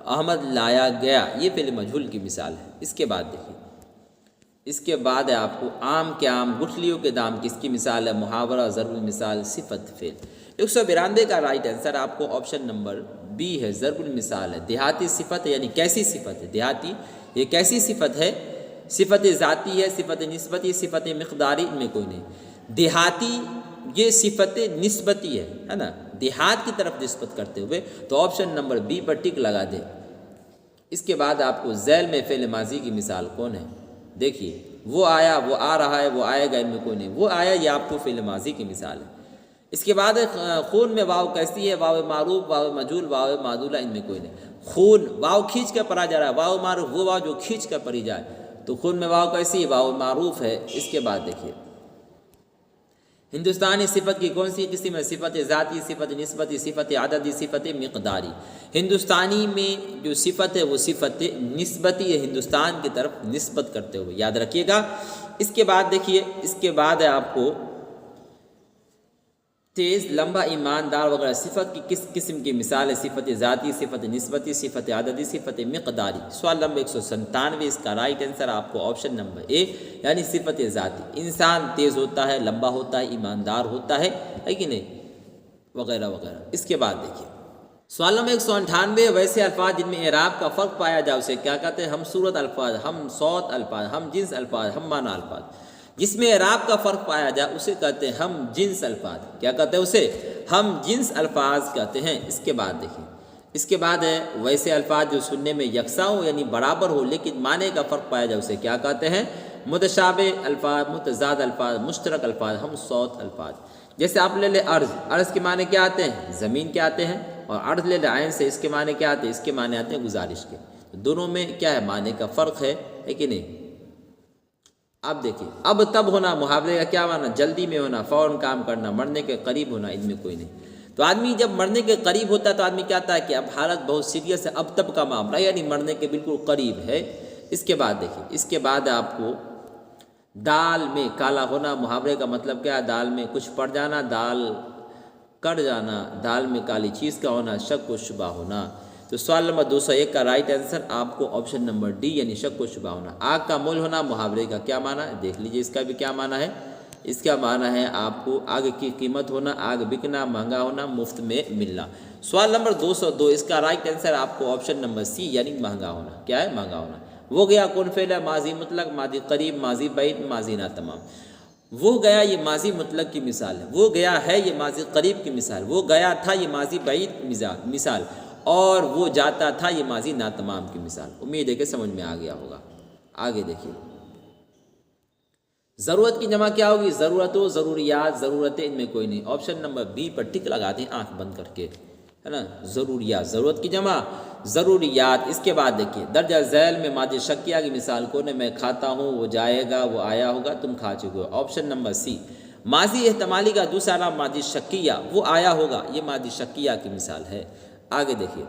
احمد لایا گیا یہ فعل مجہول کی مثال ہے۔ اس کے بعد دیکھیے، اس کے بعد ہے آپ کو آم کے آم، گٹھلیوں کے دام کس کی مثال ہے؟ محاورہ، ضرب المثال، صفت، فعل۔ 192 کا رائٹ آنسر آپ کو آپشن نمبر بی ہے، ضرب المثال ہے۔ دیہاتی صفت ہے، یعنی کیسی صفت ہے؟ دیہاتی یہ کیسی صفت ہے؟ صفت ذاتی ہے، صفت نسبتی، صفت مقداری، ان میں کوئی نہیں۔ دیہاتی یہ صفت نسبتی ہے نا، دیہات کی طرف نسبت کرتے ہوئے، تو آپشن نمبر بی پر ٹک لگا دیں۔ اس کے بعد آپ کو ذیل میں فعل ماضی کی مثال کون ہے؟ دیکھیے، وہ آیا، وہ آ رہا ہے، وہ آئے گا، ان میں کوئی نہیں۔ وہ آیا یہ آپ کو فعل ماضی کی مثال ہے۔ اس کے بعد خون میں واو کیسی ہے؟ واو معروف، واو مجہول، واو معدولہ، ان میں کوئی نہیں۔ خون واو کھینچ کر پڑھا جا رہا ہے، واو معروف وہ واو جو کھینچ کر پڑھی جائے، تو خون میں واو کیسی ہے؟ واو معروف ہے۔ اس کے بعد دیکھیے ہندوستانی صفت کی کون سی قسم ہے؟ صفت ذاتی، صفت نسبتی، صفت عددی، صفت مقداری۔ ہندوستانی میں جو صفت ہے وہ صفت نسبتی ہے، ہندوستان کی طرف نسبت کرتے ہوئے، یاد رکھیے گا۔ اس کے بعد دیکھیے، اس کے بعد ہے آپ کو تیز، لمبا، ایماندار وغیرہ صفت کی کس قسم کی مثال ہے؟ صفت ذاتی، صفت نسبتی، صفت عددی، صفت مقداری۔ سوال نمبر 197 اس کا رائٹ آنسر آپ کو آپشن نمبر اے، یعنی صفت ذاتی۔ انسان تیز ہوتا ہے، لمبا ہوتا ہے، ایماندار ہوتا ہے کہ نہیں، وغیرہ وغیرہ۔ اس کے بعد دیکھیے سوال نمبر 198 ویسے الفاظ جن میں اعراب کا فرق پایا جائے اسے کیا کہتے ہیں؟ ہم صورت الفاظ، ہم صوت الفاظ، ہم جنس الفاظ، ہم معنی الفاظ۔ جس میں اعراب کا فرق پایا جائے اسے کہتے ہیں ہم جنس الفاظ۔ کیا کہتے ہیں اسے؟ ہم جنس الفاظ کہتے ہیں۔ اس کے بعد دیکھیں، اس کے بعد ہے ویسے الفاظ جو سننے میں یکساں ہو یعنی برابر ہو لیکن معنی کا فرق پایا جائے اسے کیا کہتے ہیں؟ متشابہ الفاظ، متضاد الفاظ، مشترک الفاظ، ہم صوت الفاظ۔ جیسے آپ لے لیں ارض، ارض کے معنی کیا آتے ہیں؟ زمین کے آتے ہیں، اور ارض لے لیں عین سے، اس کے معنی کیا آتے ہیں؟ اس کے معنی آتے ہیں گزارش کے۔ دونوں میں کیا ہے؟ معنی کا فرق ہے کہ نہیں؟ اب دیکھیے، اب تب ہونا محاورے کا کیا معنی؟ جلدی میں ہونا، فوراً کام کرنا، مرنے کے قریب ہونا، ان میں کوئی نہیں۔ تو آدمی جب مرنے کے قریب ہوتا ہے تو آدمی کہتا ہے کہ اب حالت بہت سیریس ہے، اب تب کا معاملہ، یعنی مرنے کے بالکل قریب ہے۔ اس کے بعد دیکھیے، اس کے بعد آپ کو دال میں کالا ہونا، محاورے کا مطلب کیا ہے؟ دال میں کچھ پڑ جانا، دال کٹ جانا، دال میں کالی چیز کا ہونا، شک و شبہ ہونا۔ تو سوال نمبر 201 کا رائٹ آنسر آپ کو آپشن نمبر ڈی، یعنی شک و شبہ ہونا۔ آگ کا مول ہونا، محاورے کا کیا معنی ہے؟ دیکھ لیجئے اس کا بھی کیا معنی ہے۔ اس کا معنی ہے آپ کو آگ کی قیمت ہونا، آگ بکنا، مہنگا ہونا، مفت میں ملنا۔ سوال نمبر 202 اس کا رائٹ آنسر آپ کو آپشن نمبر سی، یعنی مہنگا ہونا۔ کیا ہے؟ مہنگا ہونا۔ وہ گیا کون فعل ہے؟ ماضی مطلق، ماضی قریب، ماضی بعید، ماضی ناتمام۔ وہ گیا یہ ماضی مطلق کی مثال ہے، وہ گیا ہے یہ ماضی قریب کی مثال، وہ گیا تھا یہ ماضی بعید مثال، اور وہ جاتا تھا، یہ ماضی ناتمام کی مثال۔ امید ہے کہ سمجھ میں آ گیا ہوگا۔ آگے دیکھیے، ضرورت کی جمع کیا ہوگی؟ ضرورت و ضروریات، ضرورتیں ان میں کوئی نہیں۔ آپشن نمبر بی پر ٹک لگا دیں آنکھ بند کر کے، ہے نا، ضروریات، ضرورت کی جمع ضروریات۔ اس کے بعد دیکھیے درجہ ذیل میں ماضی شکیہ کی مثال کو نے میں کھاتا ہوں، وہ جائے گا، وہ آیا ہوگا، تم کھا چکے ہو۔ آپشن نمبر سی ماضی احتمالی کا دوسرا نام ماضی شکیہ، وہ آیا ہوگا، یہ ماضی شکیہ کی مثال ہے۔ آگے دیکھیے،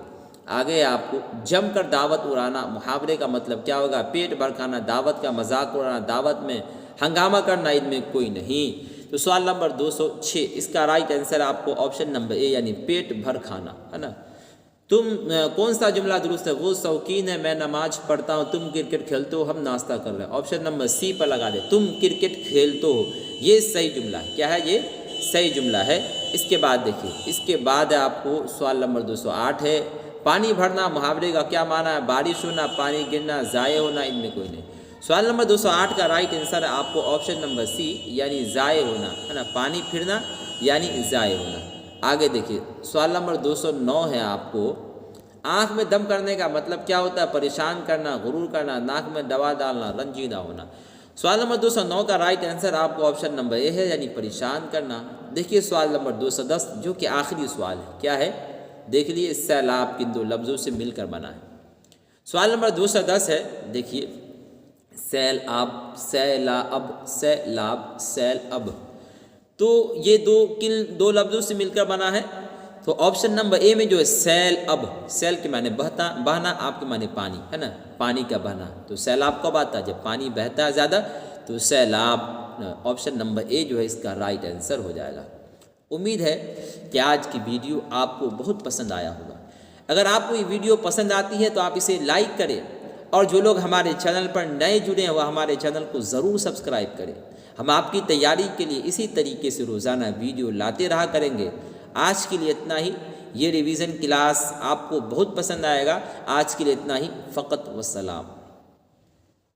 آگے آپ کو جم کر دعوت اڑانا، محاورے کا مطلب کیا ہوگا؟ پیٹ بھر کھانا، دعوت کا مذاق اڑانا، دعوت میں ہنگامہ کرنا، ان میں کوئی نہیں۔ تو سوال نمبر 206، اس کا رائٹ آنسر آپ کو آپشن نمبر اے یعنی پیٹ بھر کھانا، ہے نا۔ تم کون سا جملہ درست ہے؟ وہ شوقین ہے، میں نماز پڑھتا ہوں، تم کرکٹ کھیلتے ہو، ہم ناشتہ کر رہے ہیں۔ آپشن نمبر سی پر لگا دیں، تم کرکٹ کھیلتے ہو، یہ صحیح جملہ ہے۔ کیا ہے؟ یہ صحیح جملہ ہے۔ اس کے بعد دیکھیے، اس کے بعد آپ کو سوال نمبر 208 ہے، پانی بھرنا، محاورے کا کیا معنی ہے؟ بارش ہونا، پانی گرنا، ضائع ہونا، ان میں کوئی نہیں۔ سوال نمبر 208 کا رائٹ آنسر ہے آپ کو آپشن نمبر سی یعنی ضائع ہونا، ہے نا، پانی پھرنا یعنی ضائع ہونا۔ آگے دیکھیے، سوال نمبر 209 ہے آپ کو، آنکھ میں دم کرنے کا مطلب کیا ہوتا ہے؟ پریشان کرنا، غرور کرنا، ناک میں دوا ڈالنا، رنجیدہ ہونا۔ سوال نمبر 209 کا رائٹ آنسر آپ کو آپشن نمبر اے ہے یعنی پریشان کرنا۔ دیکھیے سوال نمبر 210 جو کہ آخری سوال ہے، کیا ہے؟ دیکھ لیے، سیلاب کن دو لفظوں سے مل کر بنا ہے۔ سوال نمبر 210 ہے، دیکھیے، سیلاب، سیلاب، سیلاب، سیلاب، تو یہ کن دو لفظوں سے مل کر بنا ہے؟ تو آپشن نمبر اے میں جو ہے سیل اب، سیل کے معنی بہنا، آپ کے معنی پانی، ہے نا، پانی کا بہنا۔ تو سیلاب کب آتا ہے؟ جب پانی بہتا ہے زیادہ، تو سیلاب۔ آپشن نمبر اے جو ہے اس کا رائٹ آنسر ہو جائے گا۔ امید ہے کہ آج کی ویڈیو آپ کو بہت پسند آیا ہوگا۔ اگر آپ کو یہ ویڈیو پسند آتی ہے تو آپ اسے لائک کریں، اور جو لوگ ہمارے چینل پر نئے جڑے ہیں وہ ہمارے چینل کو ضرور سبسکرائب کریں۔ ہم آپ کی تیاری کے لیے اسی طریقے سے روزانہ ویڈیو لاتے رہا کریں گے۔ آج کے لیے اتنا ہی۔ یہ ریویژن کلاس آپ کو بہت پسند آئے گا۔ آج کے لیے اتنا ہی، فقط والسلام۔